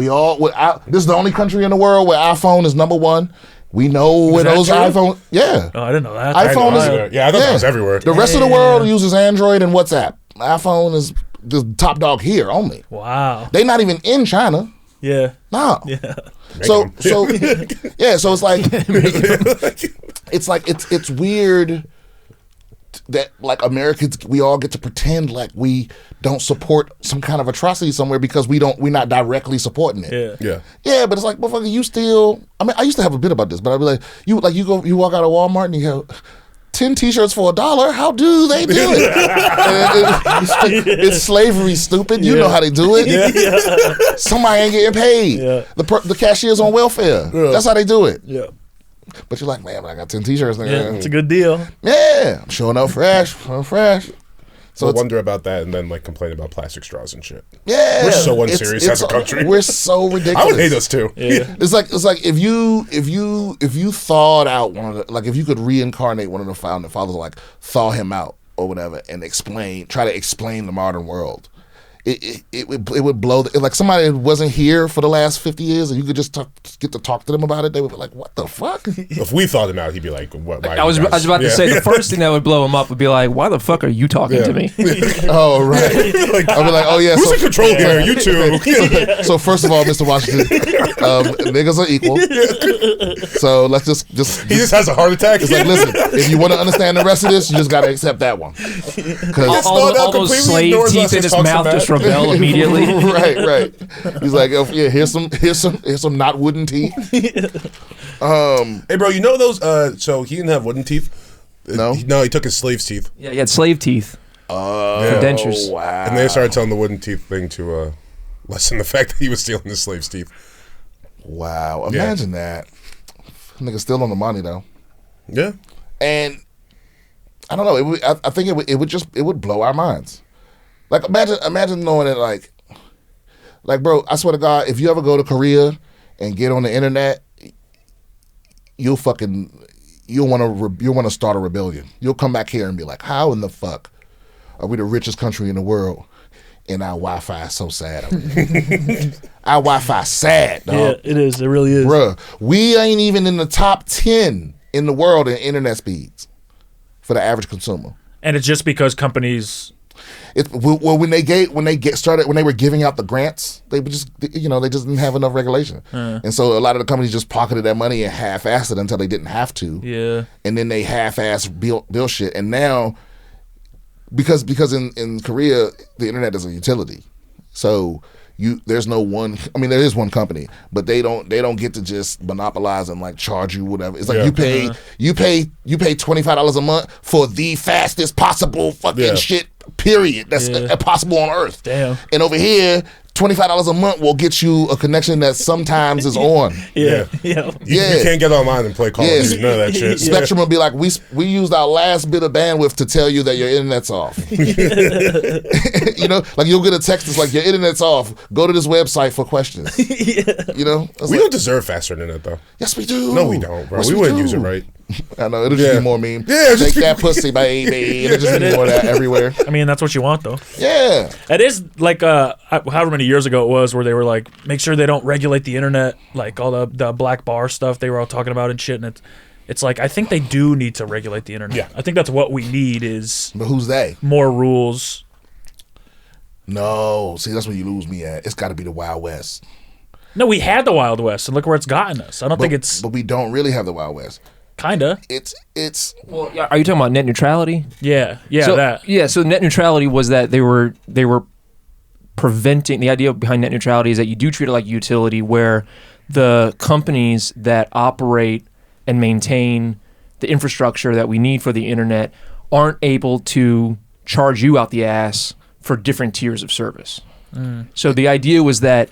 Speaker 1: This is the only country in the world where iPhone is number 1. We know where those iPhones. Yeah.
Speaker 3: Oh, I didn't know that.
Speaker 1: iPhone
Speaker 2: is. I thought that was everywhere.
Speaker 1: The rest of the world uses Android and WhatsApp. iPhone is the top dog here only.
Speaker 3: Wow.
Speaker 1: They not even in China.
Speaker 3: Yeah.
Speaker 1: No.
Speaker 3: Yeah.
Speaker 1: So yeah, so it's like it's weird that like Americans, we all get to pretend like we don't support some kind of atrocity somewhere because we're not directly supporting it. Yeah, but it's like, motherfucker, you still, I mean, I used to have a bit about this, but I'd be like, you walk out of Walmart and you go, 10 t-shirts for $1. How do they do it? It's slavery, stupid. You know how they do it. Somebody ain't getting paid. The cashier's on welfare. That's how they do it.
Speaker 3: Yeah.
Speaker 1: But you're like, man, I got 10 t-shirts.
Speaker 3: Yeah, it's a good deal.
Speaker 1: Yeah, I'm showing up fresh.
Speaker 2: So I wonder about that and then like complain about plastic straws and shit.
Speaker 1: Yeah,
Speaker 2: we're so unserious as a country.
Speaker 1: We're so ridiculous.
Speaker 2: I would hate us too.
Speaker 3: Yeah.
Speaker 1: It's like if you thawed out one of the, like if you could reincarnate one of the founding fathers, like thaw him out or whatever, and try to explain the modern world. It would blow like somebody that wasn't here for the last 50 years and you could just get to talk to them about it, they would be like, what the fuck?
Speaker 2: If we thought him out, he'd be like, what?
Speaker 5: I was about to say the first thing that would blow him up would be like, why the fuck are you talking to me?
Speaker 1: Oh, right. I'll be like, oh yeah,
Speaker 2: who's in control here? You two.
Speaker 1: So first of all, Mr. Washington, niggas are equal. So let's just
Speaker 2: he just has a heart attack.
Speaker 1: It's like, listen, if you want to understand the rest of this, you just got to accept that one. Because
Speaker 5: all those slave teeth in his mouth just rebel immediately.
Speaker 1: Right. He's like, oh, yeah, here's some not wooden teeth.
Speaker 2: Hey, bro, you know those? So he didn't have wooden teeth.
Speaker 1: No,
Speaker 2: he took his slave's teeth.
Speaker 5: Yeah, he had slave teeth. Dentures.
Speaker 1: Wow.
Speaker 2: And they started telling the wooden teeth thing to lessen the fact that he was stealing his slave's teeth.
Speaker 1: Wow, imagine that. Nigga still on the money though.
Speaker 2: Yeah.
Speaker 1: And I don't know. I think it would blow our minds. Like imagine knowing that like bro, I swear to God, if you ever go to Korea and get on the internet, you'll want to start a rebellion. You'll come back here and be like, how in the fuck are we the richest country in the world and our Wi-Fi is so sad. Our Wi-Fi sad, dog.
Speaker 3: Yeah, it is. It really is.
Speaker 1: Bruh, we ain't even in the top 10 in the world in internet speeds for the average consumer.
Speaker 3: And it's just because companies.
Speaker 1: When they were giving out the grants, they just didn't have enough regulation, and so a lot of the companies just pocketed that money and half-assed it until they didn't have to.
Speaker 3: Yeah, and
Speaker 1: then they half-assed bill shit, and now because in Korea the internet is a utility, so there's no one. I mean, there is one company, but they don't get to just monopolize and like charge you whatever. It's like you pay $25 a month for the fastest possible fucking shit. Period. That's possible on Earth.
Speaker 3: Damn.
Speaker 1: And over here, $25 a month will get you a connection that sometimes is on.
Speaker 2: Yeah. You can't get online and play Call of Duty. None of that shit.
Speaker 1: Spectrum will be like, we used our last bit of bandwidth to tell you that your internet's off. Like you'll get a text that's like, your internet's off. Go to this website for questions. We
Speaker 2: don't deserve faster internet though.
Speaker 1: Yes, we do.
Speaker 2: No, we don't, bro.
Speaker 1: Yes,
Speaker 2: we wouldn't use it right.
Speaker 1: I know, it'll just be more meme.
Speaker 2: Yeah,
Speaker 1: take that pussy, baby. It'll just be more of that everywhere.
Speaker 3: I mean, that's what you want, though.
Speaker 1: Yeah.
Speaker 3: It is like however many years ago it was where they were like, make sure they don't regulate the internet, like all the black bar stuff they were all talking about and shit. And it's like, I think they do need to regulate the internet.
Speaker 2: Yeah.
Speaker 3: I think that's what we need is.
Speaker 1: But who's they?
Speaker 3: More rules.
Speaker 1: No. See, that's where you lose me at. It's got to be the Wild West.
Speaker 3: No, we had the Wild West, and look where it's gotten us. I don't think it's.
Speaker 1: But we don't really have the Wild West.
Speaker 3: Kinda.
Speaker 1: It's.
Speaker 5: Well, are you talking about net neutrality?
Speaker 3: Yeah,
Speaker 5: so,
Speaker 3: that.
Speaker 5: Yeah, so net neutrality was that they were preventing. The idea behind net neutrality is that you do treat it like utility, where the companies that operate and maintain the infrastructure that we need for the internet aren't able to charge you out the ass for different tiers of service. So the idea was that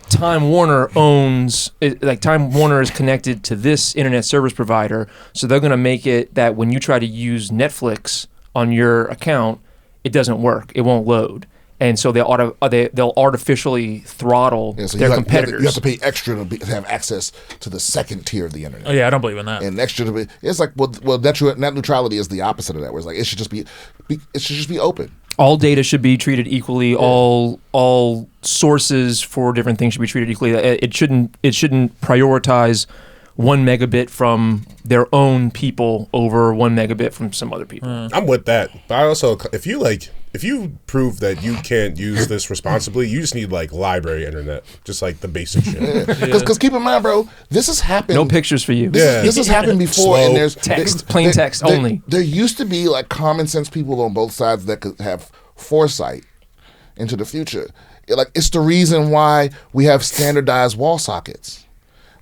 Speaker 5: Time Warner Time Warner is connected to this internet service provider, so they're going to make it that when you try to use Netflix on your account, it doesn't work. It won't load. And so they'll artificially throttle their competitors.
Speaker 1: You have to pay extra to have access to the second tier of the internet.
Speaker 3: Oh yeah, I don't believe in that.
Speaker 1: And extra to be, it's like net neutrality is the opposite of that. Where it's like it should just be open.
Speaker 5: All data should be treated equally. Yeah. All sources for different things should be treated equally. It shouldn't prioritize 1 megabit from their own people over 1 megabit from some other people.
Speaker 2: I'm with that, but I also if you prove that you can't use this responsibly, you just need like library internet, just like the basic shit.
Speaker 1: Because keep in mind, bro, this has happened.
Speaker 5: No pictures for you.
Speaker 1: This has happened before, and there's
Speaker 5: plain text only.
Speaker 1: There used to be like common sense people on both sides that could have foresight into the future. It's the reason why we have standardized wall sockets.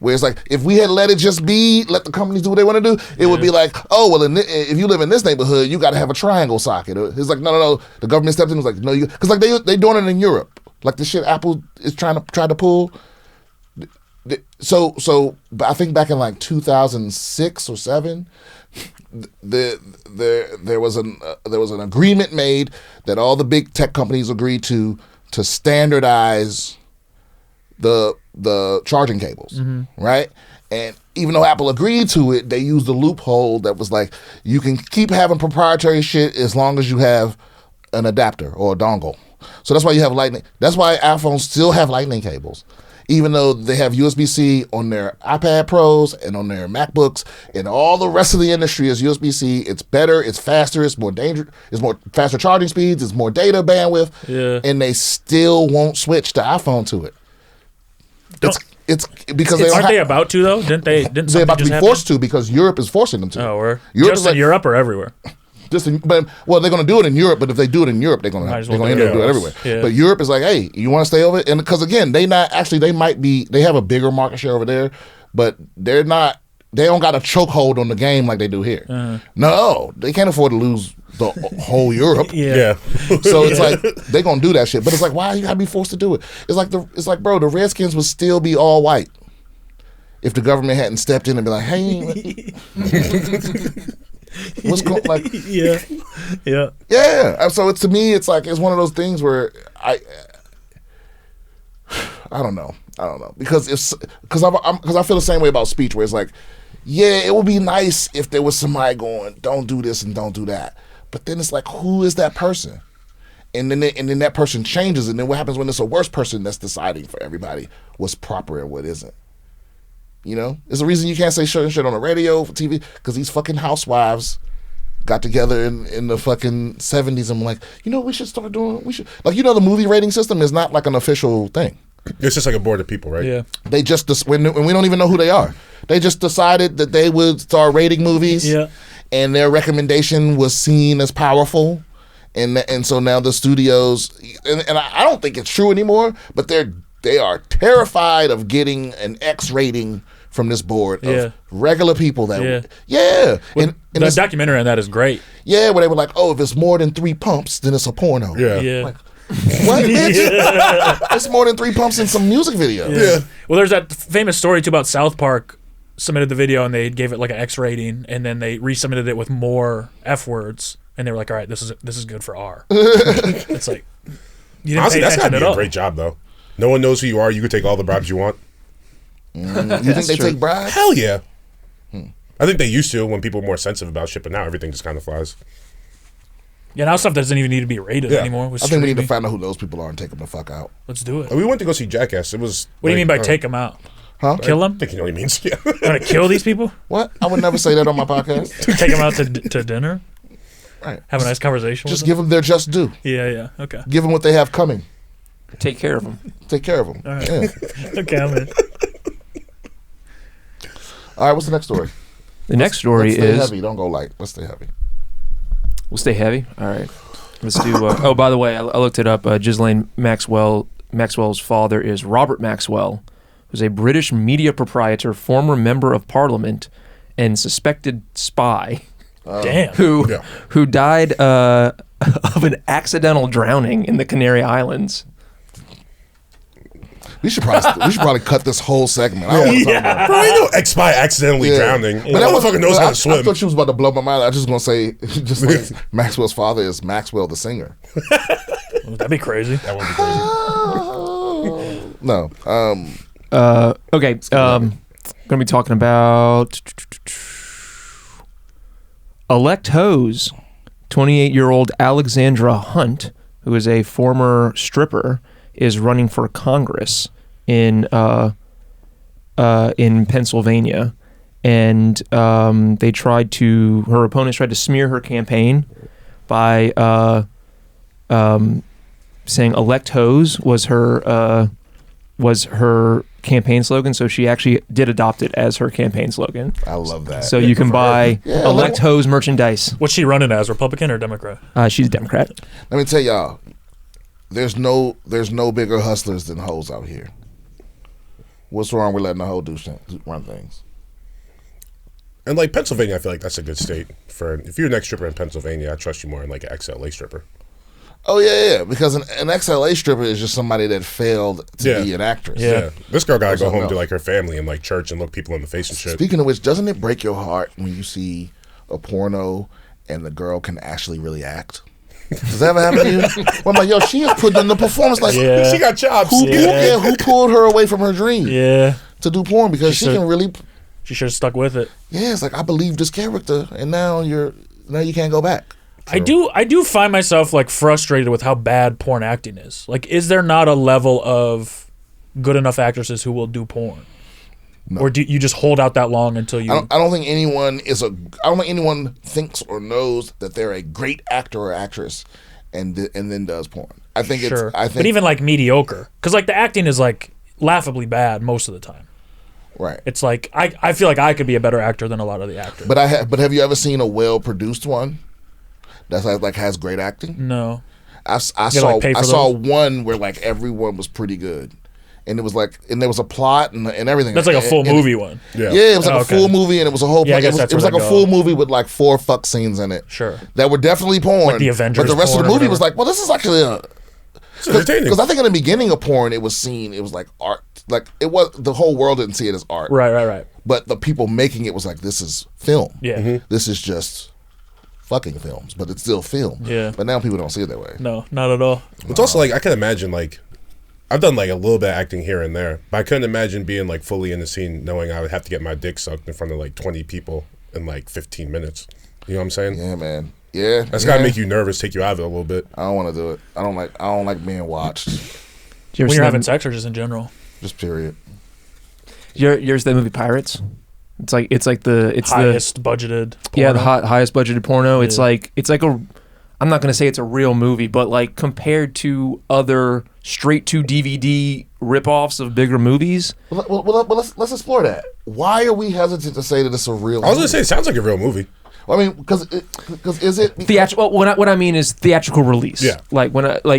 Speaker 1: Where it's like, if we had let the companies do what they want to do, it would be like, oh, well, if you live in this neighborhood, you got to have a triangle socket. It's like, no. The government stepped in and was like, no, because like they doing it in Europe. Like the shit Apple is trying to pull. So I think back in like 2006 or 7, there was an agreement made that all the big tech companies agreed to standardize the charging cables, right? And even though Apple agreed to it, they used a loophole that was like, you can keep having proprietary shit as long as you have an adapter or a dongle. So that's why you have lightning. That's why iPhones still have lightning cables, even though they have USB-C on their iPad Pros and on their MacBooks, and all the rest of the industry is USB-C. It's better, it's faster, it's more dangerous, it's more faster charging speeds, it's more data bandwidth, and they still won't switch the iPhone to it. It's because
Speaker 3: aren't they about to though? They're
Speaker 1: about to be forced to because Europe is forcing them to.
Speaker 3: Oh, or just in Europe or everywhere?
Speaker 1: They're going to do it in Europe, but if they do it in Europe, they're going to end up doing it everywhere. Yeah. But Europe is like, hey, you want to stay over? And because again, they have a bigger market share over there, but they don't got a chokehold on the game like they do here. No, they can't afford to lose the whole Europe. So it's like they're gonna do that shit. But it's like, why you gotta be forced to do it? It's like, bro, the Redskins would still be all white if the government hadn't stepped in and be like, hey, what's going like? Yeah. So to me, it's like it's one of those things where I don't know because I feel the same way about speech where it's like, yeah, it would be nice if there was somebody going, don't do this and don't do that. But then it's like, who is that person? and then that person changes, and then what happens when it's a worse person that's deciding for everybody what's proper and what isn't? You know, there's a reason you can't say certain shit on the radio, for TV, because these fucking housewives got together in the fucking 70s and like, you know what we should start doing? We should, like, you know, the movie rating system is not like an official thing.
Speaker 2: It's just like a board of people, right?
Speaker 3: Yeah.
Speaker 1: They just, when we don't even know who they are. They just decided that they would start rating movies.
Speaker 3: Yeah.
Speaker 1: And their recommendation was seen as powerful. And so now the studios, and I don't think it's true anymore, but they are terrified of getting an X rating from this board of regular people that
Speaker 3: Well,
Speaker 1: and
Speaker 3: the documentary on that is great.
Speaker 1: where they were like, oh, if it's more than 3 pumps, then it's a porno.
Speaker 2: Yeah.
Speaker 1: Like, what, bitch? It's more than 3 pumps in some music video.
Speaker 3: Well, there's that famous story too about South Park submitted the video and they gave it like an X rating, and then they resubmitted it with more F words, and they were like, all right, this is good for R. It's like, you didn't
Speaker 2: Honestly,
Speaker 3: pay
Speaker 2: that's
Speaker 3: attention
Speaker 2: gotta
Speaker 3: at
Speaker 2: be a
Speaker 3: all.
Speaker 2: great job though. No one knows who you are. You could take all the bribes you want.
Speaker 1: You think they take bribes?
Speaker 2: Hell yeah. I think they used to when people were more sensitive about shit, but now everything just kind of flies.
Speaker 3: Yeah, now stuff doesn't even need to be rated anymore.
Speaker 1: I think we need to find out who those people are and take them the fuck out.
Speaker 3: Let's do it.
Speaker 2: We went to go see Jackass. It was.
Speaker 3: What do you mean by take them out?
Speaker 1: Huh?
Speaker 3: Kill
Speaker 2: I
Speaker 3: them?
Speaker 2: think he only means yeah.
Speaker 3: You want to kill these people?
Speaker 1: What? I would never say that on my podcast.
Speaker 3: Take them out to dinner?
Speaker 1: Right.
Speaker 3: Have a nice conversation
Speaker 1: Just
Speaker 3: with
Speaker 1: give them their just due.
Speaker 3: them? Yeah, okay.
Speaker 1: Give them what they have coming.
Speaker 5: Take care of them.
Speaker 1: Take care of them.
Speaker 3: All right.
Speaker 1: Yeah.
Speaker 3: Okay, I'm in.
Speaker 1: All right, what's the next story?
Speaker 5: The next story
Speaker 1: Let's stay
Speaker 5: is
Speaker 1: heavy. Don't go light. Let's stay heavy.
Speaker 5: we'll stay heavy. All right, let's do. Oh, by the way, I looked it up. Ghislaine Maxwell's father is Robert Maxwell, who's a British media proprietor, former member of Parliament, and suspected spy
Speaker 3: Damn.
Speaker 5: who died of an accidental drowning in the Canary Islands.
Speaker 1: We should probably cut this whole segment. I don't want to talk about it.
Speaker 2: Bro, I know X-Spy accidentally drowning. But that motherfucker knows how to
Speaker 1: I
Speaker 2: swim.
Speaker 1: thought she was about to blow my mind. I was just going to say, just like Maxwell's father is Maxwell the singer.
Speaker 3: That'd be crazy.
Speaker 2: That would be crazy.
Speaker 1: No.
Speaker 5: Okay. Going to be talking about elect hose. 28-year-old Alexandra Hunt, who is a former stripper, is running for Congress in Pennsylvania, and her opponents tried to smear her campaign by saying "elect hose" was her campaign slogan. So she actually did adopt it as her campaign slogan.
Speaker 1: I love that.
Speaker 5: So you can buy elect hose merchandise.
Speaker 3: What's she running as, Republican or Democrat?
Speaker 5: She's a Democrat.
Speaker 1: Let me tell y'all, there's no bigger hustlers than hoes out here. What's wrong with letting a hoe run things?
Speaker 2: And like Pennsylvania, I feel like that's a good state for if you're an ex-stripper in Pennsylvania. I trust you more than like an ex-LA stripper.
Speaker 1: Oh yeah, because an XLA stripper is just somebody that failed to be an actress.
Speaker 2: Yeah, this girl gotta go home
Speaker 1: else.
Speaker 2: to like her family and like church and look people in the face and shit.
Speaker 1: Speaking of which, doesn't it break your heart when you see a porno and the girl can actually really act? Does that ever happen to you? Well, I'm like, yo, she is putting in the performance. Like,
Speaker 2: She got chops.
Speaker 1: who pulled her away from her dream
Speaker 3: Yeah.
Speaker 1: to do porn? Because she can really.
Speaker 3: She should have stuck with it.
Speaker 1: Yeah, it's like I believe this character, and now you can't go back.
Speaker 3: I do find myself like frustrated with how bad porn acting is. Like, is there not a level of good enough actresses who will do porn?
Speaker 1: No.
Speaker 3: Or do you just hold out that long until you?
Speaker 1: I don't think anyone thinks or knows that they're a great actor or actress, and then does porn. I think
Speaker 3: Sure.
Speaker 1: I think,
Speaker 3: but even like mediocre, because like the acting is like laughably bad most of the time.
Speaker 1: right.
Speaker 3: It's like I feel like I could be a better actor than a lot of the actors.
Speaker 1: But have you ever seen a well produced one that's like has great acting?
Speaker 3: No.
Speaker 1: I saw one where like everyone was pretty good, and it was like, and there was a plot and everything.
Speaker 3: That's like a full movie one.
Speaker 1: Yeah, it was like a full movie, and it was a whole.
Speaker 3: Yeah, I guess
Speaker 1: it was like a full movie with like 4 fuck scenes in it.
Speaker 3: Sure.
Speaker 1: That were definitely porn.
Speaker 3: Like the Avengers
Speaker 1: but the rest of the
Speaker 3: porn or
Speaker 1: movie was
Speaker 3: whatever.
Speaker 1: like, well, this is actually
Speaker 2: It's entertaining.
Speaker 1: because I think in the beginning of porn, it was like art. Like it was, the whole world didn't see it as art.
Speaker 3: Right.
Speaker 1: But the people making it was like, this is film.
Speaker 3: Yeah.
Speaker 1: This is just fucking films, but it's still film.
Speaker 3: Yeah.
Speaker 1: But now people don't see it that way.
Speaker 3: No, not at all.
Speaker 2: It's also like I can imagine like I've done like a little bit of acting here and there, but I couldn't imagine being like fully in the scene knowing I would have to get my dick sucked in front of like 20 people in like 15 minutes. You know what I'm saying?
Speaker 1: Yeah, man. Yeah,
Speaker 2: That's gotta make you nervous, take you out of it a little bit.
Speaker 1: I don't want to do it. I don't like being watched.
Speaker 3: When you're having sex or just in general?
Speaker 1: Just period.
Speaker 5: Yours that movie Pirates. It's the
Speaker 3: highest budgeted. Porno.
Speaker 5: Yeah, the highest budgeted porno.
Speaker 3: Yeah.
Speaker 5: It's like a. I'm not gonna say it's a real movie, but like compared to other straight to DVD ripoffs of bigger movies.
Speaker 1: Well, let's explore that. Why are we hesitant to say that it's a real?
Speaker 2: I was gonna say it sounds like a real movie.
Speaker 1: Well, I mean, because is it
Speaker 5: theatrical? What I mean is theatrical release.
Speaker 2: Yeah.
Speaker 5: Like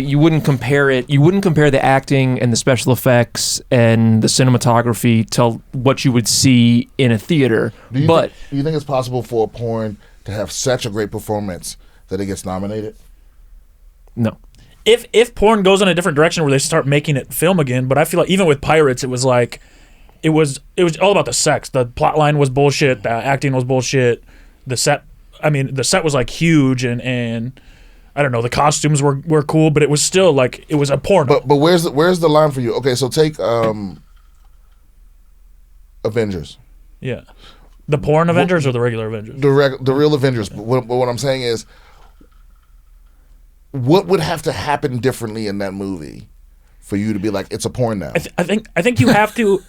Speaker 5: you wouldn't compare it. You wouldn't compare the acting and the special effects and the cinematography to what you would see in a theater.
Speaker 1: Do you think it's possible for a porn to have such a great performance that it gets nominated?
Speaker 5: No.
Speaker 3: If porn goes in a different direction where they start making it film again, but I feel like even with Pirates, it was like it was all about the sex. The plot line was bullshit. The acting was bullshit. The set was like huge and I don't know, the costumes were cool, but it was still like it was a porno.
Speaker 1: But where's the line for you? Okay, so take Avengers.
Speaker 3: Yeah. The porn Avengers or the regular Avengers?
Speaker 1: The real Avengers. But what I'm saying is, what would have to happen differently in that movie for you to be like, it's a porn now?
Speaker 3: I think you have to.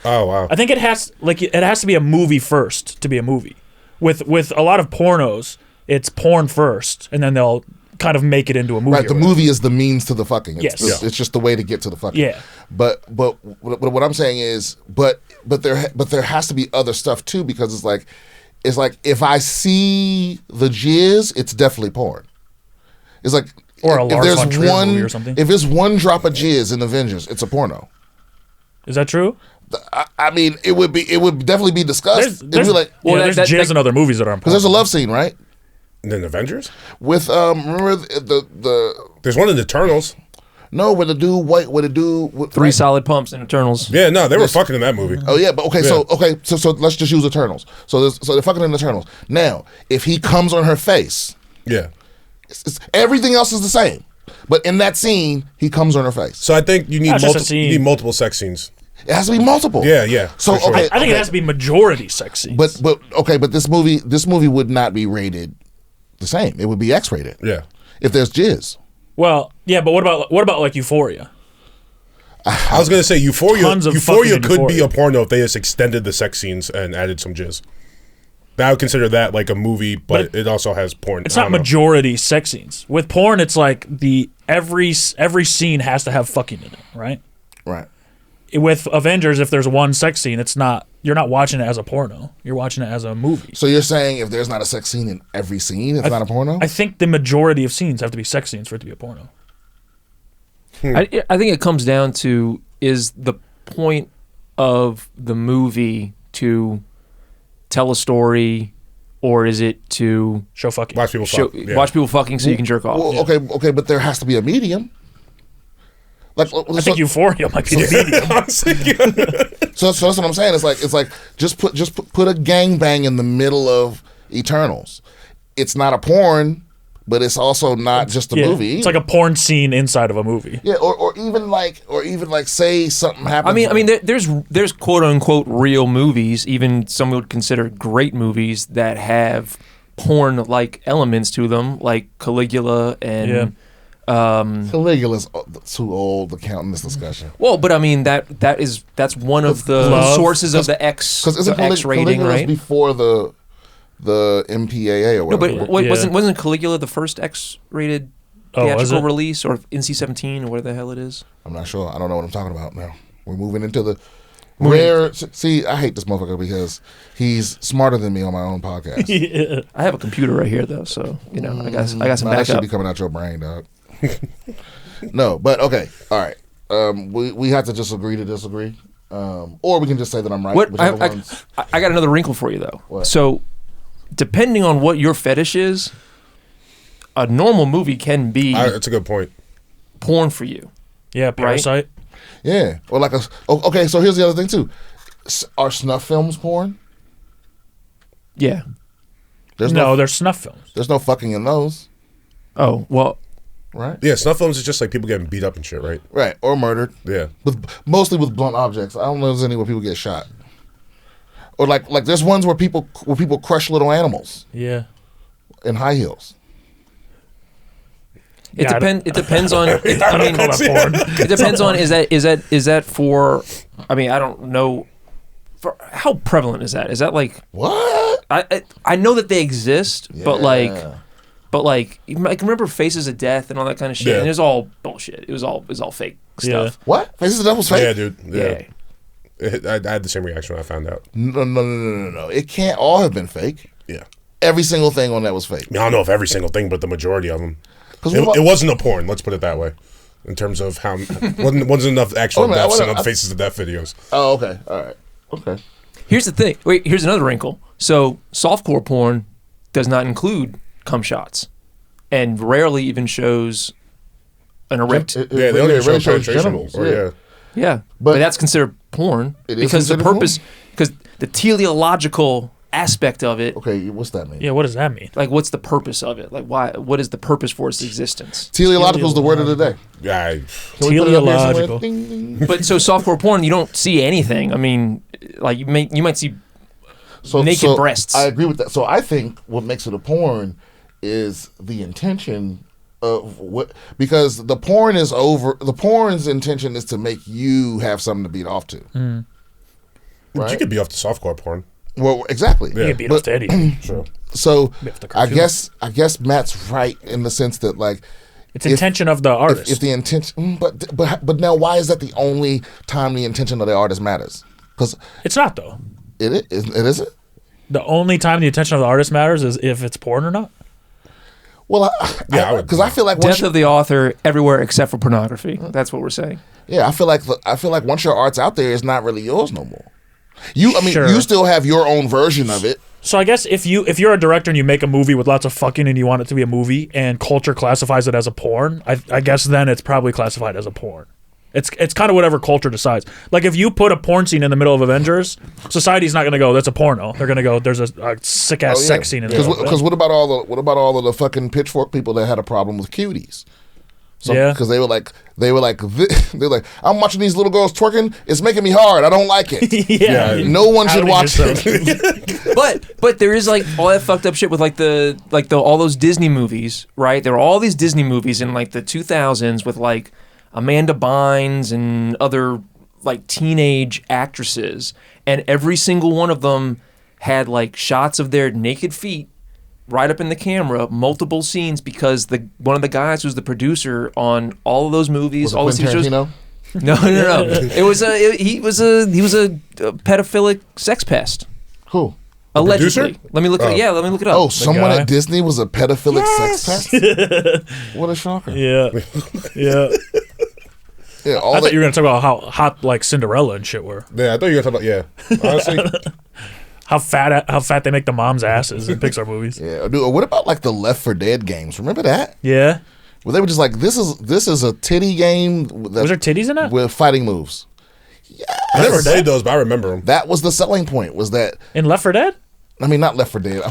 Speaker 2: Oh wow.
Speaker 3: I think it has to be a movie first to be a movie. With a lot of pornos, it's porn first, and then they'll kind of make it into a movie.
Speaker 1: Right. The movie is the means to the fucking. It's just the way to get to the fucking.
Speaker 3: Yeah.
Speaker 1: But what I'm saying is, but there has to be other stuff too, because it's like if I see the jizz, it's definitely porn. It's like
Speaker 3: or a
Speaker 1: if
Speaker 3: Lars
Speaker 1: there's
Speaker 3: von Trier
Speaker 1: one
Speaker 3: movie or something.
Speaker 1: If there's one drop of jizz in Avengers, it's a porno.
Speaker 3: Is that true?
Speaker 1: I mean, it would definitely be discussed. It'd be like,
Speaker 3: there's jizz in other movies that aren't porn.
Speaker 1: Because there's a love scene, right?
Speaker 2: And then Avengers
Speaker 1: with remember the
Speaker 2: there's one in Eternals.
Speaker 1: No, with the dude
Speaker 5: three solid pumps in Eternals.
Speaker 2: Yeah, no, they were fucking in that movie.
Speaker 1: Oh yeah, but okay,
Speaker 2: Yeah.
Speaker 1: so let's just use Eternals. So they're fucking in Eternals. Now, if he comes on her face,
Speaker 2: Yeah.
Speaker 1: everything else is the same. But in that scene, he comes on her face.
Speaker 2: So I think you need
Speaker 3: That's just a scene.
Speaker 2: multiple sex scenes.
Speaker 1: It has to be multiple.
Speaker 2: Yeah.
Speaker 1: So
Speaker 2: for sure.
Speaker 1: okay,
Speaker 3: I think it has to be majority sex scenes.
Speaker 1: But this movie would not be rated the same. It would be X-rated.
Speaker 2: Yeah.
Speaker 1: If there's jizz.
Speaker 3: Well, yeah, but what about like Euphoria?
Speaker 2: I was gonna say Euphoria.
Speaker 3: Tons of
Speaker 2: Euphoria
Speaker 3: fucking
Speaker 2: could be
Speaker 3: Euphoria.
Speaker 2: a porno if they just extended the sex scenes and added some jizz. I would consider that like a movie, but it also has porn.
Speaker 3: It's not majority sex scenes. With porn, it's like every scene has to have fucking in it, right?
Speaker 1: Right.
Speaker 3: With Avengers, if there's one sex scene, you're not watching it as a porno. You're watching it as a movie.
Speaker 1: So you're saying if there's not a sex scene in every scene, it's not a porno?
Speaker 3: I think the majority of scenes have to be sex scenes for it to be a porno.
Speaker 5: I think it comes down to, is the point of the movie to tell a story, or is it to
Speaker 3: Show fucking.
Speaker 2: Watch people fuck. Yeah.
Speaker 5: watch people fucking so you can jerk off?
Speaker 1: Well, okay, but there has to be a medium. Like,
Speaker 3: I think Euphoria might be the medium.
Speaker 1: So that's what I'm saying. It's like just put a gangbang in the middle of Eternals. It's not a porn, but it's also not just a movie.
Speaker 3: It's like a porn scene inside of a movie.
Speaker 1: Yeah, or even like say something happens.
Speaker 5: I mean, there's quote unquote real movies, even some would consider great movies, that have porn like elements to them, like Caligula and.
Speaker 3: Yeah.
Speaker 1: Caligula's too old to count in this discussion.
Speaker 5: Well, but I mean that's one of the
Speaker 3: Love.
Speaker 5: sources of the X rating,
Speaker 1: Caligula's
Speaker 5: right?
Speaker 1: before the MPAA or
Speaker 5: No,
Speaker 1: whatever.
Speaker 5: but
Speaker 3: Yeah.
Speaker 5: wasn't Caligula the first X-rated
Speaker 3: Oh, was
Speaker 5: theatrical
Speaker 3: it?
Speaker 5: release, or NC-17 or whatever the hell it is?
Speaker 1: I'm not sure. I don't know what I'm talking about now. We're moving into the rare. See, I hate this motherfucker because he's smarter than me on my own podcast.
Speaker 3: Yeah.
Speaker 5: I have a computer right here though, so I got some
Speaker 1: Nah, that should
Speaker 5: backup.
Speaker 1: be coming out your brain, dog. No, but okay, all right. We have to just agree to disagree, or we can just say that I'm right.
Speaker 5: What
Speaker 1: whichever one's-
Speaker 5: I got another wrinkle for you though.
Speaker 1: What?
Speaker 5: So, depending on what your fetish is, a normal movie can be
Speaker 2: That's a good point.
Speaker 5: porn for you.
Speaker 3: Yeah, Parasite.
Speaker 1: Yeah, or like okay. So here's the other thing too. Are snuff films porn?
Speaker 5: Yeah.
Speaker 1: There's
Speaker 3: They're snuff films.
Speaker 1: There's no fucking in those,
Speaker 5: Oh well.
Speaker 1: right?
Speaker 2: Yeah, snuff films is just like people getting beat up and shit, right?
Speaker 1: Right, or murdered.
Speaker 2: Yeah.
Speaker 1: Mostly with blunt objects. I don't know if there's any where people get shot. Or like there's ones where people crush little animals
Speaker 3: Yeah.
Speaker 1: in high heels.
Speaker 5: It depends on. I mean,
Speaker 3: Call that porn.
Speaker 5: it depends on. Is that for? I mean, I don't know. For how prevalent is that? Is that like
Speaker 1: What?
Speaker 5: I know that they exist, but
Speaker 1: Yeah.
Speaker 5: like you might remember Faces of Death and all that kind of shit.
Speaker 2: Yeah.
Speaker 5: And it was all bullshit. It was all fake stuff.
Speaker 1: What? Faces of the Devil's fake?
Speaker 2: Yeah, dude.
Speaker 5: Yeah.
Speaker 2: I had the same reaction when I found out.
Speaker 1: No. It can't all have been fake.
Speaker 2: Yeah.
Speaker 1: Every single thing on that was fake.
Speaker 2: I mean, I don't know if every single thing, but the majority of them.
Speaker 1: 'Cause
Speaker 2: It,
Speaker 1: what about-
Speaker 2: it wasn't a porn. Let's put it that way. In terms of how wasn't enough actual
Speaker 1: Wait a minute,
Speaker 2: deaths
Speaker 1: I
Speaker 2: in
Speaker 1: wanna-
Speaker 2: Faces of Death videos.
Speaker 1: Oh, okay. All right. Okay.
Speaker 5: Here's the thing. Wait, here's another wrinkle. So softcore porn does not include cum shots, and rarely even shows an erect.
Speaker 2: Yeah, they don't even show penetration. Or, yeah.
Speaker 5: Yeah,
Speaker 1: But-
Speaker 5: but that's considered porn
Speaker 1: It is
Speaker 5: because the
Speaker 1: considered
Speaker 5: purpose, because the teleological aspect of it.
Speaker 1: Okay, what's that mean?
Speaker 3: Yeah, what does that mean?
Speaker 5: Like, what's the purpose of it? Like, why? What is the purpose for its existence?
Speaker 1: Teleological is the word of the day.
Speaker 2: Yeah,
Speaker 1: Can we put it up here somewhere?
Speaker 3: Teleological.
Speaker 1: Ding, ding.
Speaker 5: But so softcore porn, you don't see anything. I mean, like you might see naked breasts.
Speaker 1: I agree with that. So I think what makes it a porn is the intention of what, because the porn's intention is to make you have something to beat off to.
Speaker 2: But
Speaker 1: Right?
Speaker 2: you could be off the softcore porn.
Speaker 1: Well, exactly.
Speaker 3: You can beat off to anything.
Speaker 2: Sure.
Speaker 1: So
Speaker 3: If the
Speaker 1: I
Speaker 3: cartoon.
Speaker 1: guess Matt's right in the sense that like
Speaker 3: It's intention of the artist.
Speaker 1: if the intention, but now why is that the only time the intention of the artist matters? Because
Speaker 3: it's not though.
Speaker 1: it isn't.
Speaker 3: The only time the intention of the artist matters is if it's porn or not.
Speaker 1: Well,
Speaker 2: Yeah, I would-
Speaker 1: because I feel like once
Speaker 5: Death of the author everywhere except for pornography. That's what we're saying.
Speaker 1: I feel like once your art's out there, it's not really yours no more.
Speaker 3: Sure.
Speaker 1: You still have your own version of it.
Speaker 3: So I guess if you're a director and you make a movie with lots of fucking and you want it to be a movie and culture classifies it as a porn, I guess then it's probably classified as a porn. It's kind of whatever culture decides. Like if you put a porn scene in the middle of Avengers, society's not going to go, that's a porno. They're going to go, there's a sick ass sex scene in there.
Speaker 1: Because what about all of the fucking pitchfork people that had a problem with cuties?
Speaker 3: Yeah.
Speaker 1: Because they were like, I'm watching these little girls twerking. It's making me hard. I don't like it.
Speaker 3: Yeah.
Speaker 1: No one should
Speaker 3: Outing
Speaker 1: watch
Speaker 3: yourself.
Speaker 1: it.
Speaker 5: But there is like all that fucked up shit with like the all those Disney movies, right? There were all these Disney movies in like the 2000s with like Amanda Bynes and other like teenage actresses, and every single one of them had like shots of their naked feet right up in the camera, multiple scenes, because one of the guys who's the producer on all of those movies, all
Speaker 1: Was
Speaker 5: those
Speaker 1: it
Speaker 5: TV shows.
Speaker 1: Tarantino?
Speaker 5: No. It was he was a pedophilic sex pest.
Speaker 1: Who?
Speaker 5: Allegedly.
Speaker 2: producer?
Speaker 5: Let me look it. Yeah, let me look it up.
Speaker 1: Oh, someone
Speaker 3: guy?
Speaker 1: at Disney was a pedophilic sex pest? What a shocker.
Speaker 3: Yeah. Yeah.
Speaker 1: Yeah, all
Speaker 3: I
Speaker 1: that,
Speaker 3: thought you were going to talk about how hot like Cinderella and shit were.
Speaker 2: Yeah, I thought you were talking about, honestly.
Speaker 3: How fat they make the moms' asses in Pixar movies.
Speaker 1: yeah, dude, what about like the Left 4 Dead games? Remember that?
Speaker 3: Yeah.
Speaker 1: Where they were just like, this is a titty game that,
Speaker 3: Was there titties in it?
Speaker 1: with fighting moves.
Speaker 2: I never played those, but I remember them.
Speaker 1: That was the selling point, was that,
Speaker 3: In Left 4 Dead?
Speaker 1: I mean, not Left 4 Dead.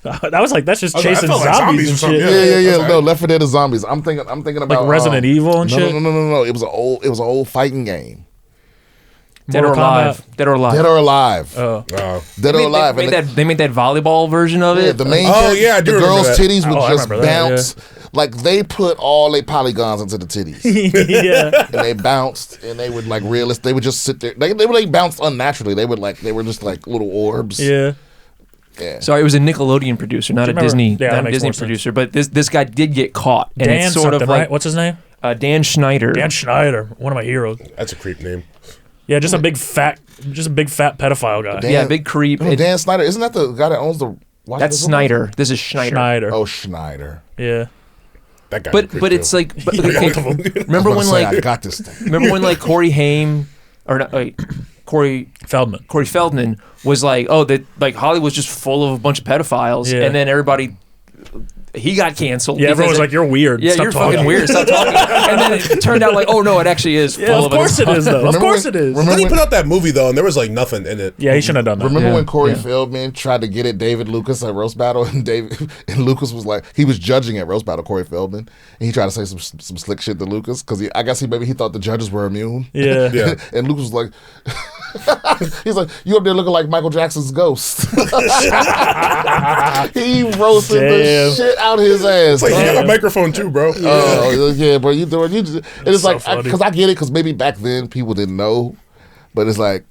Speaker 3: That was like, that's just
Speaker 2: I was like,
Speaker 3: chasing
Speaker 2: I felt like
Speaker 3: zombies and
Speaker 2: zombies or
Speaker 3: shit.
Speaker 2: something,
Speaker 1: Yeah.
Speaker 2: that's all
Speaker 1: No,
Speaker 2: right.
Speaker 1: Left 4 Dead is zombies. I'm thinking about
Speaker 3: Like Resident Evil and
Speaker 1: no,
Speaker 3: shit?
Speaker 1: No. It was an old fighting game.
Speaker 5: Dead or
Speaker 3: Mortal
Speaker 5: Alive.
Speaker 3: Kombat.
Speaker 5: Dead or Alive.
Speaker 1: Dead or Alive.
Speaker 3: Oh.
Speaker 1: Dead or Alive.
Speaker 5: They made that volleyball version of
Speaker 1: Yeah,
Speaker 5: it.
Speaker 1: the main
Speaker 2: Oh,
Speaker 1: character,
Speaker 2: yeah, I do
Speaker 1: the
Speaker 2: remember
Speaker 1: girls'
Speaker 2: that.
Speaker 1: titties would
Speaker 3: Oh, I
Speaker 1: just
Speaker 3: remember that,
Speaker 1: bounce. Like they put all their polygons into the titties.
Speaker 3: Yeah.
Speaker 1: And they bounced and they would like realist they would just sit there. They bounced unnaturally. They were just like little orbs.
Speaker 3: Yeah.
Speaker 1: Yeah.
Speaker 5: Sorry, it was a Nickelodeon producer, not a
Speaker 3: remember?
Speaker 5: Disney,
Speaker 3: Yeah, that
Speaker 5: not a
Speaker 3: makes
Speaker 5: Disney
Speaker 3: more sense.
Speaker 5: producer. But this guy did get caught, and
Speaker 3: Dan
Speaker 5: it's sort
Speaker 3: something,
Speaker 5: of like
Speaker 3: right? What's his name?
Speaker 5: Dan Schneider.
Speaker 3: Dan Schneider, one of my heroes.
Speaker 2: That's a creep name.
Speaker 3: Yeah, just a big fat pedophile guy.
Speaker 1: Dan-
Speaker 5: Yeah, big creep.
Speaker 1: No, Dan Snyder, isn't that the guy that owns the? Washington
Speaker 5: That's
Speaker 1: Football?
Speaker 5: Snyder. This is Schneider.
Speaker 3: Schneider.
Speaker 1: Oh, Schneider.
Speaker 3: Yeah.
Speaker 2: That guy.
Speaker 5: But it's like, okay, remember when
Speaker 1: I
Speaker 5: like
Speaker 1: got this thing.
Speaker 5: remember when like Corey Haim or not, Corey Feldman was like, oh, that like Hollywood's just full of a bunch of pedophiles,
Speaker 3: Yeah.
Speaker 5: and then everybody. He got canceled.
Speaker 3: Yeah, everyone was like, "You're weird.
Speaker 5: Yeah,
Speaker 3: Stop
Speaker 5: you're
Speaker 3: talking."
Speaker 5: fucking weird. Stop talking. And then it turned out like, oh no, it actually is.
Speaker 3: Yeah,
Speaker 5: full
Speaker 3: of course it is, though. Of
Speaker 1: Remember
Speaker 3: course
Speaker 1: when-
Speaker 3: it is.
Speaker 1: remember
Speaker 2: Then he
Speaker 1: when-
Speaker 2: put out that movie, though, and there was like nothing in it.
Speaker 3: Yeah, he shouldn't have done that.
Speaker 1: Remember
Speaker 5: Yeah,
Speaker 1: when Corey
Speaker 5: yeah.
Speaker 1: Feldman tried to get at David Lucas at roast battle, and Lucas was like, he was judging at roast battle Corey Feldman, and he tried to say some slick shit to Lucas because I guess he thought the judges were immune.
Speaker 3: Yeah.
Speaker 2: Yeah.
Speaker 1: And Lucas was like, He's like, you up there looking like Michael Jackson's ghost. He roasted the shit out his ass.
Speaker 2: It's like, you have a microphone too, bro.
Speaker 1: Oh, yeah, bro. You doing? And it's
Speaker 3: so
Speaker 1: like,
Speaker 3: funny.
Speaker 1: because I get it, because maybe back then people didn't know, but it's like,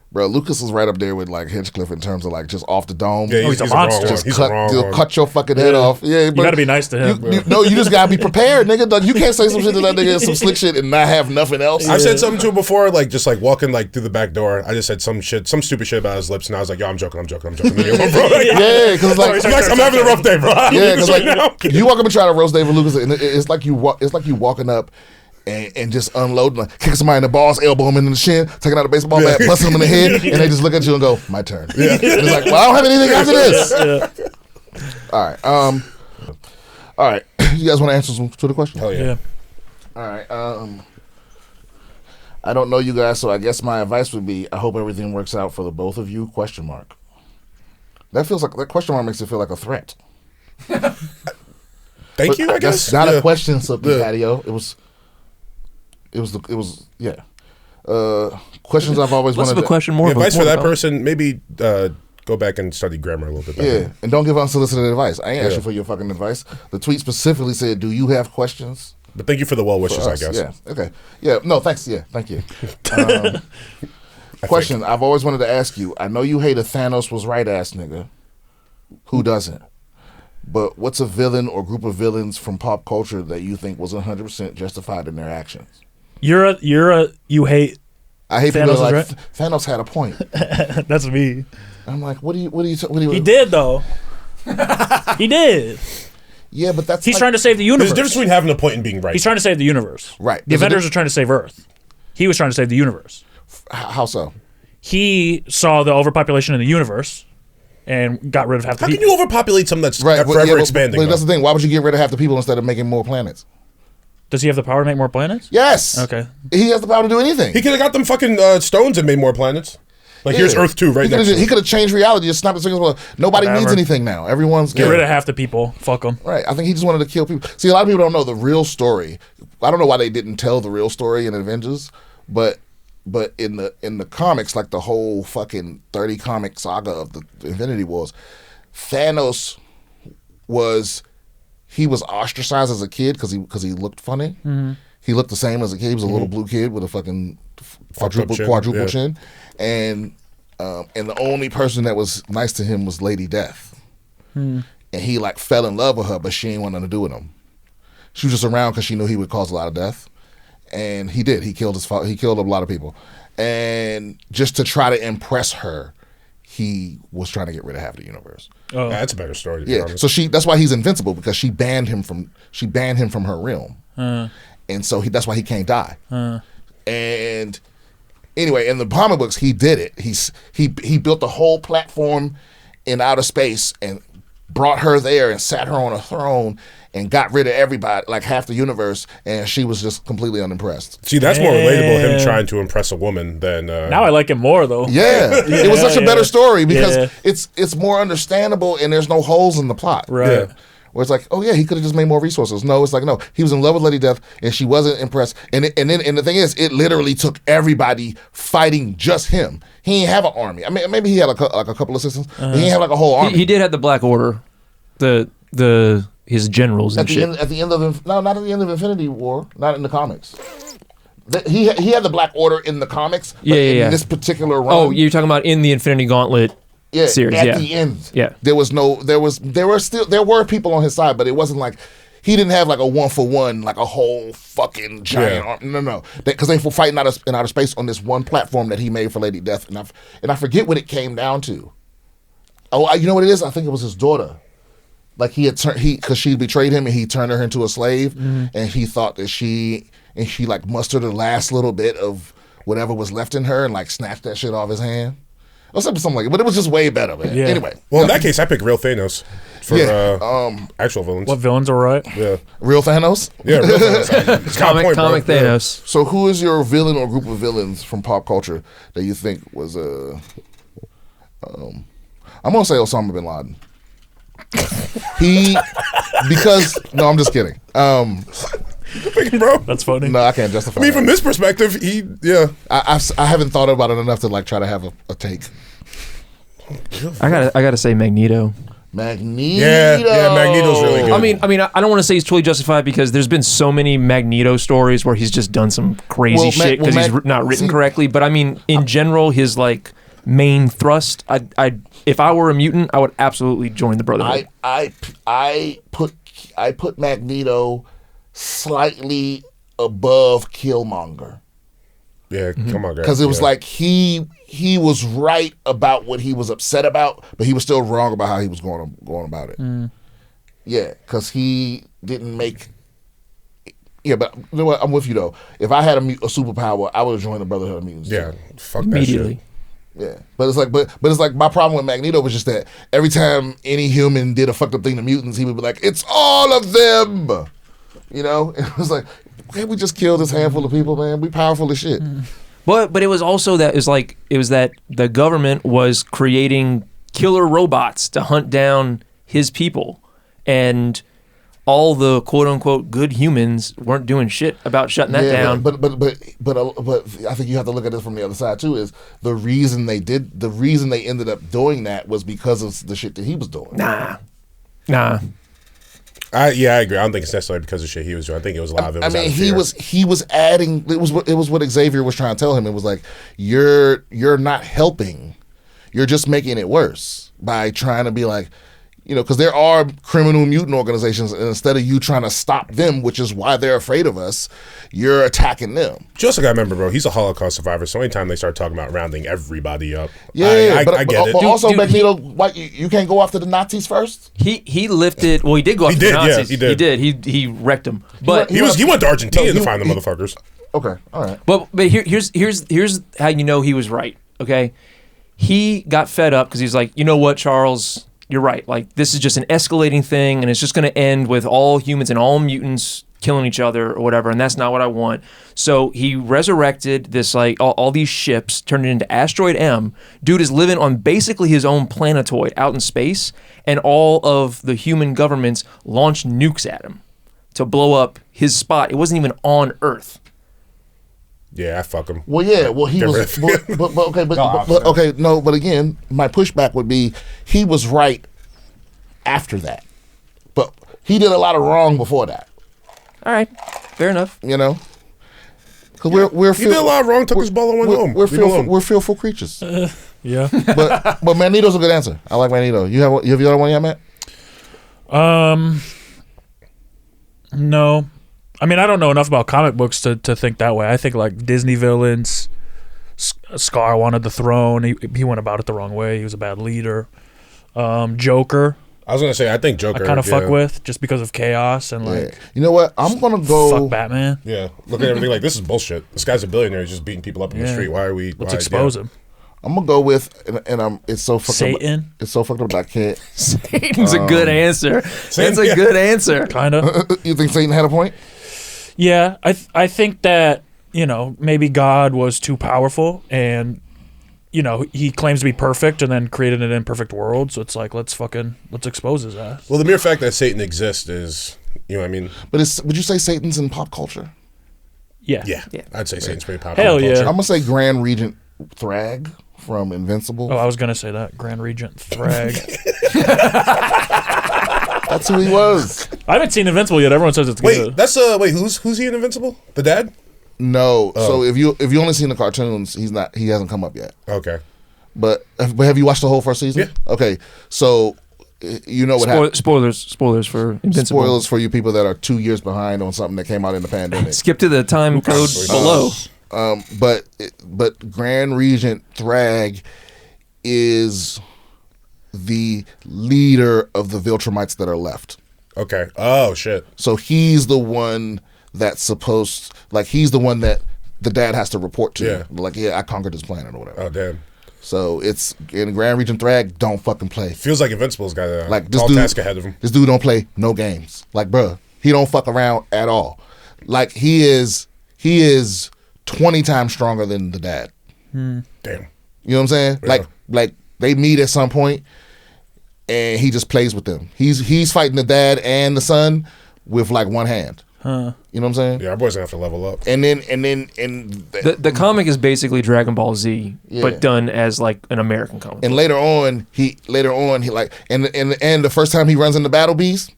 Speaker 1: bro, Lucas is right up there with like Hinchcliffe in terms of like just off the dome.
Speaker 2: Yeah,
Speaker 3: he's a
Speaker 2: he's a wrong
Speaker 3: monster.
Speaker 2: one.
Speaker 1: Just
Speaker 2: He's a wrong one.
Speaker 1: cut your fucking head off. Yeah, but
Speaker 3: You got to be nice to him.
Speaker 1: no, you just gotta be prepared, nigga. Like, you can't say some shit to that nigga, some slick shit, and not have nothing else.
Speaker 2: I've said something to him before, like just like walking like through the back door. I just said some stupid shit about his lips, and I was like, "Yo, I'm joking. Bro, like,
Speaker 1: Yeah, because like,
Speaker 2: I'm having a rough day, bro.
Speaker 1: yeah, because like you walk up and try to roast David Lucas, and it's like you walking up. And just unloading, like kicking somebody in the balls, elbow him in the shin, taking out a baseball bat, busting him in the head, and they just look at you and go, "My turn." Yeah. It's like, well, I don't have anything after this. All right. You guys want to answer some Twitter questions?
Speaker 2: Hell yeah.
Speaker 1: All right. I don't know you guys, so I guess my advice would be: I hope everything works out for the both of you? Question mark. That feels like that question mark makes it feel like a threat.
Speaker 2: Thank you. I guess
Speaker 1: That's not a question, Slippy Patio. It was questions I've always
Speaker 5: Less
Speaker 1: wanted
Speaker 5: of a question, more of a
Speaker 2: advice for that
Speaker 5: comment.
Speaker 2: person. Maybe go back and study grammar a little bit better.
Speaker 1: Yeah, and don't give unsolicited advice. I ain't asking for your fucking advice. The tweet specifically said, "Do you have questions?"
Speaker 2: But thank you for the well
Speaker 1: for
Speaker 2: wishes, I
Speaker 1: us?
Speaker 2: guess.
Speaker 1: Yeah. Okay. Yeah. No. Thanks. Yeah. Thank you. Question I've always wanted to ask you. I know you hate a Thanos was right ass nigga. Who doesn't? But what's a villain or group of villains from pop culture that you think was 100% justified in their actions?
Speaker 3: You hate.
Speaker 1: I hate
Speaker 3: Thanos
Speaker 1: people
Speaker 3: was
Speaker 1: that are like
Speaker 3: right.
Speaker 1: Thanos had a point.
Speaker 3: That's me.
Speaker 1: I'm like, what do you?
Speaker 3: He did though. He did.
Speaker 1: Yeah, but that's
Speaker 3: He's
Speaker 1: like,
Speaker 3: trying to save the
Speaker 2: There's
Speaker 3: universe.
Speaker 2: a difference between having a point and being right.
Speaker 3: He's trying to save the universe.
Speaker 1: Right.
Speaker 3: The
Speaker 1: There's a
Speaker 3: Avengers are trying to save Earth. He was trying to save the universe.
Speaker 1: How so?
Speaker 3: He saw the overpopulation in the universe and got rid of half the
Speaker 2: How can
Speaker 3: people.
Speaker 2: you overpopulate something that's
Speaker 1: Right.
Speaker 2: forever
Speaker 1: but
Speaker 2: expanding?
Speaker 1: But that's
Speaker 2: though?
Speaker 1: the thing. Why would you get rid of half the people instead of making more planets?
Speaker 3: Does he have the power to make more planets?
Speaker 1: Yes.
Speaker 3: Okay.
Speaker 1: He has the power to do anything.
Speaker 2: He could have got them fucking stones and made more planets. Like here's Earth 2 right next to
Speaker 1: He
Speaker 2: it.
Speaker 1: could have changed reality. Just snapped his fingers. Well, nobody
Speaker 3: Whatever.
Speaker 1: needs anything now. Everyone's
Speaker 3: Get rid of half the people. Fuck them.
Speaker 1: Right. I think he just wanted to kill people. See, a lot of people don't know the real story. I don't know why they didn't tell the real story in Avengers, but in the comics, like the whole fucking 30 comic saga of the Infinity Wars, Thanos was ostracized as a kid because he looked funny. Mm-hmm. He looked the same as a kid. He was a little blue kid with a fucking quadruple chin. And the only person that was nice to him was Lady Death. And he like fell in love with her, but she ain't want nothing to do with him. She was just around because she knew he would cause a lot of death. And he did. He killed he killed a lot of people. And just to try to impress her, he was trying to get rid of half the universe.
Speaker 3: Oh.
Speaker 2: That's a better story. To be
Speaker 1: Yeah.
Speaker 2: honest.
Speaker 1: So that's why he's invincible, because she banned him from her realm. And so that's why he can't die. And anyway, in the comic books, he did it. He built a whole platform in outer space and brought her there and sat her on a throne and got rid of everybody, like half the universe, and she was just completely unimpressed.
Speaker 2: See, that's more relatable, him trying to impress a woman than...
Speaker 3: Now I like him more though.
Speaker 1: Yeah. It was such a better story because
Speaker 3: Yeah.
Speaker 1: it's more understandable and there's no holes in the plot.
Speaker 3: Right.
Speaker 2: Yeah.
Speaker 1: Where it's like, oh yeah, he could have just made more resources. No, it's like, no, he was in love with Lady Death and she wasn't impressed. And the thing is, it literally took everybody fighting just him. He didn't have an army. I mean, maybe he had like a couple assistants. But he didn't have like a whole army.
Speaker 5: He did have the Black Order, his generals and
Speaker 1: at the
Speaker 5: shit.
Speaker 1: end, at the end of not at the end of Infinity War, not in the comics. He had the Black Order in the comics. But in this particular run.
Speaker 5: Oh, you're talking about in the Infinity Gauntlet series?
Speaker 1: At the end,
Speaker 5: Yeah.
Speaker 1: there were people on his side, but it wasn't like he didn't have like a 1-for-1, like a whole fucking giant army. No, because they were fighting in outer space on this one platform that he made for Lady Death, and I forget what it came down to. Oh, you know what it is? I think it was his daughter. Like because she betrayed him and he turned her into a slave, and he thought that she like mustered the last little bit of whatever was left in her and like snatched that shit off his hand. Or something like it, but it was just way better, man.
Speaker 3: Yeah.
Speaker 1: Anyway.
Speaker 2: Well, in that case, I pick real Thanos for actual villains.
Speaker 3: What villains are right?
Speaker 2: Yeah.
Speaker 1: Real Thanos?
Speaker 2: Yeah, real Thanos. It's got a point, bro.
Speaker 5: Comic Thanos.
Speaker 1: So who is your villain or group of villains from pop culture that you think was I'm gonna say Osama bin Laden. I'm just kidding.
Speaker 2: Thinking, bro.
Speaker 3: That's funny.
Speaker 1: No, I can't justify.
Speaker 2: I mean,
Speaker 1: that.
Speaker 2: from this perspective,
Speaker 1: I haven't thought about it enough to like try to have a take.
Speaker 5: I gotta say Magneto.
Speaker 1: Magneto.
Speaker 2: Yeah, Magneto's really good.
Speaker 5: I mean, I don't want to say he's totally justified because there's been so many Magneto stories where he's just done some crazy shit because he's not written correctly. But I mean, in general, his like main thrust, if I were a mutant, I would absolutely join the Brotherhood.
Speaker 1: I put Magneto slightly above Killmonger.
Speaker 2: Yeah, come on, guys.
Speaker 1: Because it was like he was right about what he was upset about, but he was still wrong about how he was going about it. Yeah, because he didn't make. Yeah, but you know what? I'm with you though. If I had a superpower, I would have joined the Brotherhood of Mutants.
Speaker 2: Yeah, fuck that
Speaker 5: Immediately.
Speaker 2: shit.
Speaker 1: Yeah, but it's like, but it's like my problem with Magneto was just that every time any human did a fucked up thing to mutants, he would be like, "It's all of them," you know. It was like, can't we just kill this handful of people, man? We powerful as shit.
Speaker 5: But it was also that it was that the government was creating killer robots to hunt down his people, and all the quote unquote good humans weren't doing shit about shutting that down.
Speaker 1: But I think you have to look at this from the other side too. Is the reason they ended up doing that was because of the shit that he was doing.
Speaker 5: Nah.
Speaker 2: I agree. I don't think it's necessarily because of shit he was doing. I think it was a lot of it.
Speaker 1: I mean, he was adding. It was what Xavier was trying to tell him. It was like you're not helping. You're just making it worse by trying to be like, you know, because there are criminal mutant organizations, and instead of you trying to stop them, which is why they're afraid of us, you're attacking them.
Speaker 2: You also got to remember, bro, he's a Holocaust survivor, so anytime they start talking about rounding everybody up,
Speaker 1: I get it.
Speaker 2: But
Speaker 1: also,
Speaker 5: dude,
Speaker 1: Magneto, you can't go after the Nazis first?
Speaker 5: He lifted. Well, he did go after the Nazis.
Speaker 2: Yeah, he did.
Speaker 5: He wrecked them. But
Speaker 2: he went to Argentina to find the motherfuckers.
Speaker 1: Okay, all right.
Speaker 5: But here's how you know he was right. Okay, he got fed up because he's like, you know what, Charles. You're right. Like, this is just an escalating thing, and it's just going to end with all humans and all mutants killing each other or whatever, and that's not what I want. So he resurrected this, like, all these ships, turned it into Asteroid M. Dude is living on basically his own planetoid out in space, and all of the human governments launched nukes at him to blow up his spot. It wasn't even on Earth.
Speaker 2: Yeah, I fuck him.
Speaker 1: Well, yeah. Well, he was. But again, my pushback would be he was right after that, but he did a lot of wrong before that.
Speaker 5: All right, fair enough.
Speaker 1: You know, because we're
Speaker 2: he did a lot of wrong. Took his ball and went home.
Speaker 1: We're fearful creatures.
Speaker 3: Yeah.
Speaker 1: but Magneto's a good answer. I like Magneto. You have the other one yet, Matt?
Speaker 3: No. I mean, I don't know enough about comic books to think that way. I think like Disney villains, Scar wanted the throne. He went about it the wrong way. He was a bad leader. Joker.
Speaker 2: I was gonna say I think Joker.
Speaker 3: I kind of fuck with just because of chaos and like.
Speaker 1: You know what? I'm gonna go.
Speaker 3: Fuck Batman.
Speaker 2: Yeah, look at everything like this is bullshit. This guy's a billionaire. He's just beating people up in the street. Why are we?
Speaker 3: Let's expose him.
Speaker 1: I'm gonna go with, and it's so fucked
Speaker 3: Satan.
Speaker 1: up. It's so fucked up that I can't.
Speaker 5: Satan's a good answer. That's a good answer.
Speaker 3: Kind of.
Speaker 1: You think Satan had a point?
Speaker 3: Yeah, I think that, you know, maybe God was too powerful and, you know, he claims to be perfect and then created an imperfect world. So it's like, let's expose his ass.
Speaker 2: Well, the mere fact that Satan exists is, you know what I mean?
Speaker 1: But would you say Satan's in pop culture?
Speaker 3: Yeah.
Speaker 2: I'd say Satan's pretty popular.
Speaker 3: Hell
Speaker 2: in
Speaker 3: yeah.
Speaker 2: culture.
Speaker 1: I'm going to say Grand Regent Thrag from Invincible.
Speaker 3: Oh, I was going to say that. Grand Regent Thrag.
Speaker 1: That's who he was.
Speaker 3: I haven't seen Invincible yet. Everyone says it's good.
Speaker 2: Who's he in Invincible? The dad?
Speaker 1: No. So if you only seen the cartoons, he hasn't come up yet.
Speaker 2: Okay.
Speaker 1: But have you watched the whole first season?
Speaker 2: Yeah.
Speaker 1: Okay. So you know what happened.
Speaker 5: Spoilers for Invincible.
Speaker 1: Spoilers for you people that are 2 years behind on something that came out in the pandemic.
Speaker 5: Skip to the time code below.
Speaker 1: But Grand Regent Thrag is the leader of the Viltrumites that are left.
Speaker 2: Okay. Oh shit.
Speaker 1: So he's the one that's he's the one that the dad has to report to.
Speaker 2: Yeah.
Speaker 1: Like, yeah, I conquered this planet or whatever.
Speaker 2: Oh damn.
Speaker 1: So it's in Grand Regent Thrag, don't fucking play.
Speaker 2: Feels like Invincible's got a
Speaker 1: like
Speaker 2: tall task ahead of him.
Speaker 1: This dude don't play no games. Like, bruh, he don't fuck around at all. Like he is 20 times stronger than the dad.
Speaker 2: Damn.
Speaker 1: You know what I'm saying?
Speaker 2: Yeah.
Speaker 1: Like they meet at some point and he just plays with them. He's fighting the dad and the son with like one hand. You know what I'm saying?
Speaker 2: Yeah, our boys gonna have to level up.
Speaker 1: And then
Speaker 5: The comic is basically Dragon Ball Z, but done as like an American comic.
Speaker 1: and later on he like and the first time he runs into Battle Beast,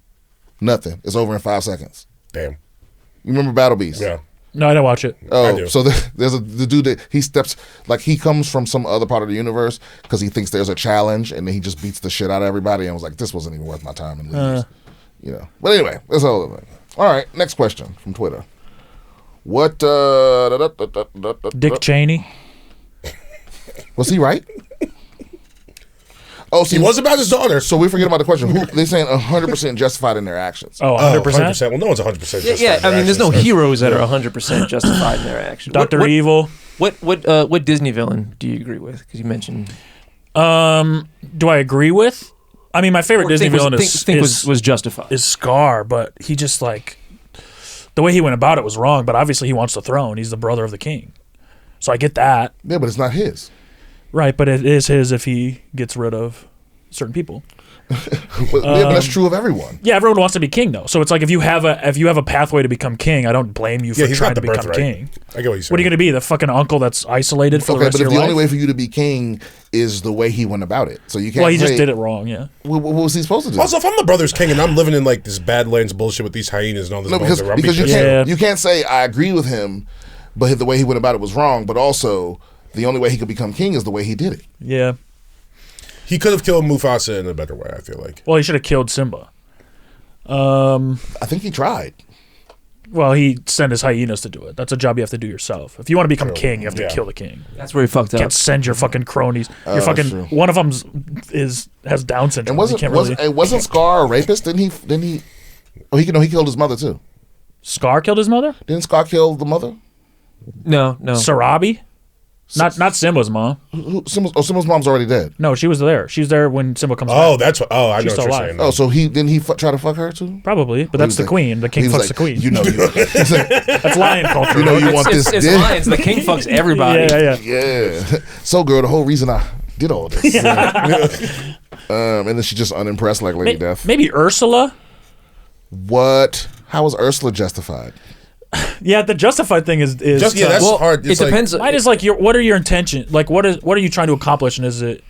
Speaker 1: nothing. It's over in 5 seconds.
Speaker 2: Damn.
Speaker 1: You remember Battle Beast?
Speaker 2: Yeah.
Speaker 3: No, I didn't watch it.
Speaker 2: I
Speaker 1: Oh,
Speaker 2: do.
Speaker 1: so there's the dude that he steps like he comes from some other part of the universe because he thinks there's a challenge, and then he just beats the shit out of everybody and was like, this wasn't even worth my time and leaves. You know. But anyway, that's all of it. All right, next question from Twitter. What
Speaker 3: Dick Cheney.
Speaker 1: was he right? Oh, see,
Speaker 2: He was about his daughter.
Speaker 1: so we forget about the question. Who they saying 100% justified in their actions?
Speaker 3: Oh, 100%.
Speaker 2: 100%. Well, no one's 100%
Speaker 5: Yeah,
Speaker 2: justified.
Speaker 5: I mean, there's no
Speaker 2: actions.
Speaker 5: heroes that are 100% justified in their actions.
Speaker 3: Dr. Evil.
Speaker 5: What Disney villain do you agree with? Because you mentioned
Speaker 3: Do I agree with? I mean, my favorite Disney villain
Speaker 5: was justified.
Speaker 3: is Scar, but he just like the way he went about it was wrong. But obviously, he wants the throne. He's the brother of the king, so I get that.
Speaker 1: Yeah, but it's not his.
Speaker 3: Right, but it is his if he gets rid of certain people.
Speaker 1: But that's true of everyone.
Speaker 3: Yeah, everyone wants to be king though. So it's like if you have a pathway to become king, I don't blame you for
Speaker 2: He's
Speaker 3: trying
Speaker 2: not
Speaker 3: to
Speaker 2: the
Speaker 3: become
Speaker 2: birthright.
Speaker 3: king.
Speaker 2: I get what you're saying.
Speaker 3: What are you going to be, the fucking uncle that's isolated for the
Speaker 1: Okay,
Speaker 3: rest
Speaker 1: but
Speaker 3: of
Speaker 1: if
Speaker 3: your
Speaker 1: the only
Speaker 3: life?
Speaker 1: way for you to be king is the way he went about it, so you can't.
Speaker 3: Well, he just
Speaker 1: say-
Speaker 3: did it wrong. Yeah.
Speaker 1: What was he supposed to do?
Speaker 2: Also, if I'm the brother's king and I'm living in like this Badlands bullshit with these hyenas and all this
Speaker 1: No, because
Speaker 2: bullshit,
Speaker 1: you
Speaker 2: shit.
Speaker 1: can't
Speaker 3: Yeah.
Speaker 1: you can't say I agree with him, but the way he went about it was wrong. But also, the only way he could become king is the way he did it.
Speaker 3: Yeah.
Speaker 2: He could have killed Mufasa in a better way, I feel like.
Speaker 3: Well, he should have killed Simba.
Speaker 1: I think he tried.
Speaker 3: Well, he sent his hyenas to do it. That's a job you have to do yourself. If you want to become king, you have to
Speaker 2: Yeah.
Speaker 3: kill the king.
Speaker 5: That's where he fucked
Speaker 3: You
Speaker 5: up.
Speaker 3: can't send your fucking cronies. Your
Speaker 1: that's
Speaker 3: fucking
Speaker 1: true.
Speaker 3: one of them has Down syndrome.
Speaker 1: And
Speaker 3: You
Speaker 1: wasn't
Speaker 3: can't really.
Speaker 1: wasn't Scar a rapist? Didn't he? Oh, he killed his mother too.
Speaker 3: Scar killed his mother.
Speaker 1: Didn't Scar kill the mother?
Speaker 5: No.
Speaker 3: Sarabi, not Simba's mom.
Speaker 1: Simba's mom's already dead.
Speaker 3: No, she was there. She's there when Simba comes
Speaker 2: Oh,
Speaker 3: back.
Speaker 2: that's what. Oh, I know
Speaker 3: She's
Speaker 2: what
Speaker 3: still
Speaker 2: you're
Speaker 3: alive.
Speaker 2: saying.
Speaker 1: Oh, so didn't he try to fuck her too?
Speaker 3: Probably, but
Speaker 1: He
Speaker 3: that's
Speaker 1: was
Speaker 3: the
Speaker 1: like-
Speaker 3: queen. The
Speaker 1: he
Speaker 3: king
Speaker 1: was
Speaker 3: fucks
Speaker 1: like,
Speaker 3: the queen.
Speaker 1: You know, he's like,
Speaker 3: That's lion culture.
Speaker 1: you know, you want this
Speaker 5: It's
Speaker 1: dick.
Speaker 5: lions. The king fucks everybody.
Speaker 3: Yeah.
Speaker 1: Yeah. So, girl, the whole reason I did all this. And then she's just unimpressed like Lady Death.
Speaker 3: Maybe Ursula.
Speaker 1: What? How was Ursula justified?
Speaker 3: Yeah, the justified thing is
Speaker 2: Just yeah,
Speaker 3: tough.
Speaker 2: that's hard.
Speaker 5: It
Speaker 2: It's like-
Speaker 5: depends.
Speaker 3: Mine is like what are your intentions? Like what are you trying to accomplish? And is it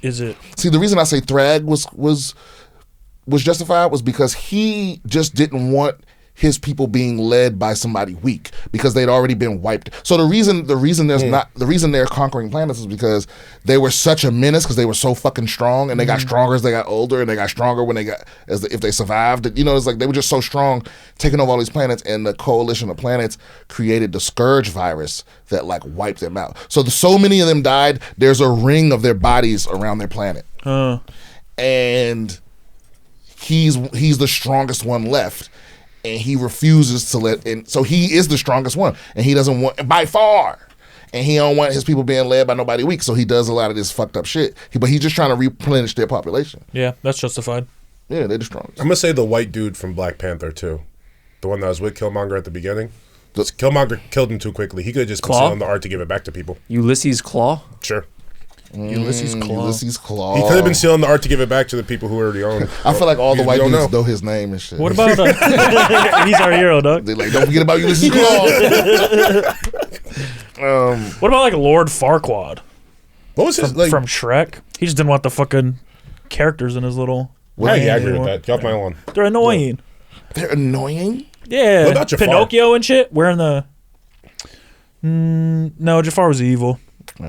Speaker 1: See, the reason I say Thrag was justified was because he just didn't want his people being led by somebody weak because they'd already been wiped. So the reason they're conquering planets is because they were such a menace because they were so fucking strong and they got stronger as they got older and they got stronger when if they survived. You know, it's like they were just so strong taking over all these planets, and the coalition of planets created the Scourge virus that like wiped them out. So many of them died. There's a ring of their bodies around their planet, and he's the strongest one left. And he refuses to let, and so he is the strongest one, and he doesn't want by far, and he don't want his people being led by nobody weak. So he does a lot of this fucked up shit. But he's just trying to replenish their population.
Speaker 3: yeah, that's justified.
Speaker 1: Yeah, they're the strongest.
Speaker 2: I'm gonna say the white dude from Black Panther too, the one that was with Killmonger at the beginning. Killmonger killed him too quickly. He could have just been
Speaker 5: Claw?
Speaker 2: selling the art to give it back to people.
Speaker 5: Ulysses Claw.
Speaker 2: Sure,
Speaker 3: Ulysses Claw.
Speaker 1: Ulysses Claw.
Speaker 2: he could have been stealing the art to give it back to the people who already own it.
Speaker 1: I feel like all the
Speaker 2: We
Speaker 1: white
Speaker 2: don't
Speaker 1: dudes
Speaker 2: know.
Speaker 1: know his name and shit.
Speaker 3: What about he's our hero, dog.
Speaker 1: They like, don't forget about Ulysses Claw.
Speaker 3: What about like Lord Farquaad
Speaker 2: What was his like?
Speaker 3: from Shrek? He just didn't want the fucking characters in his little.
Speaker 2: I
Speaker 3: land
Speaker 2: agree with
Speaker 3: anymore.
Speaker 2: that. Get off my lawn.
Speaker 3: They're annoying.
Speaker 1: They're annoying.
Speaker 3: Yeah.
Speaker 2: What about Jafar?
Speaker 3: Pinocchio and shit? Wearing the. No, Jafar was evil.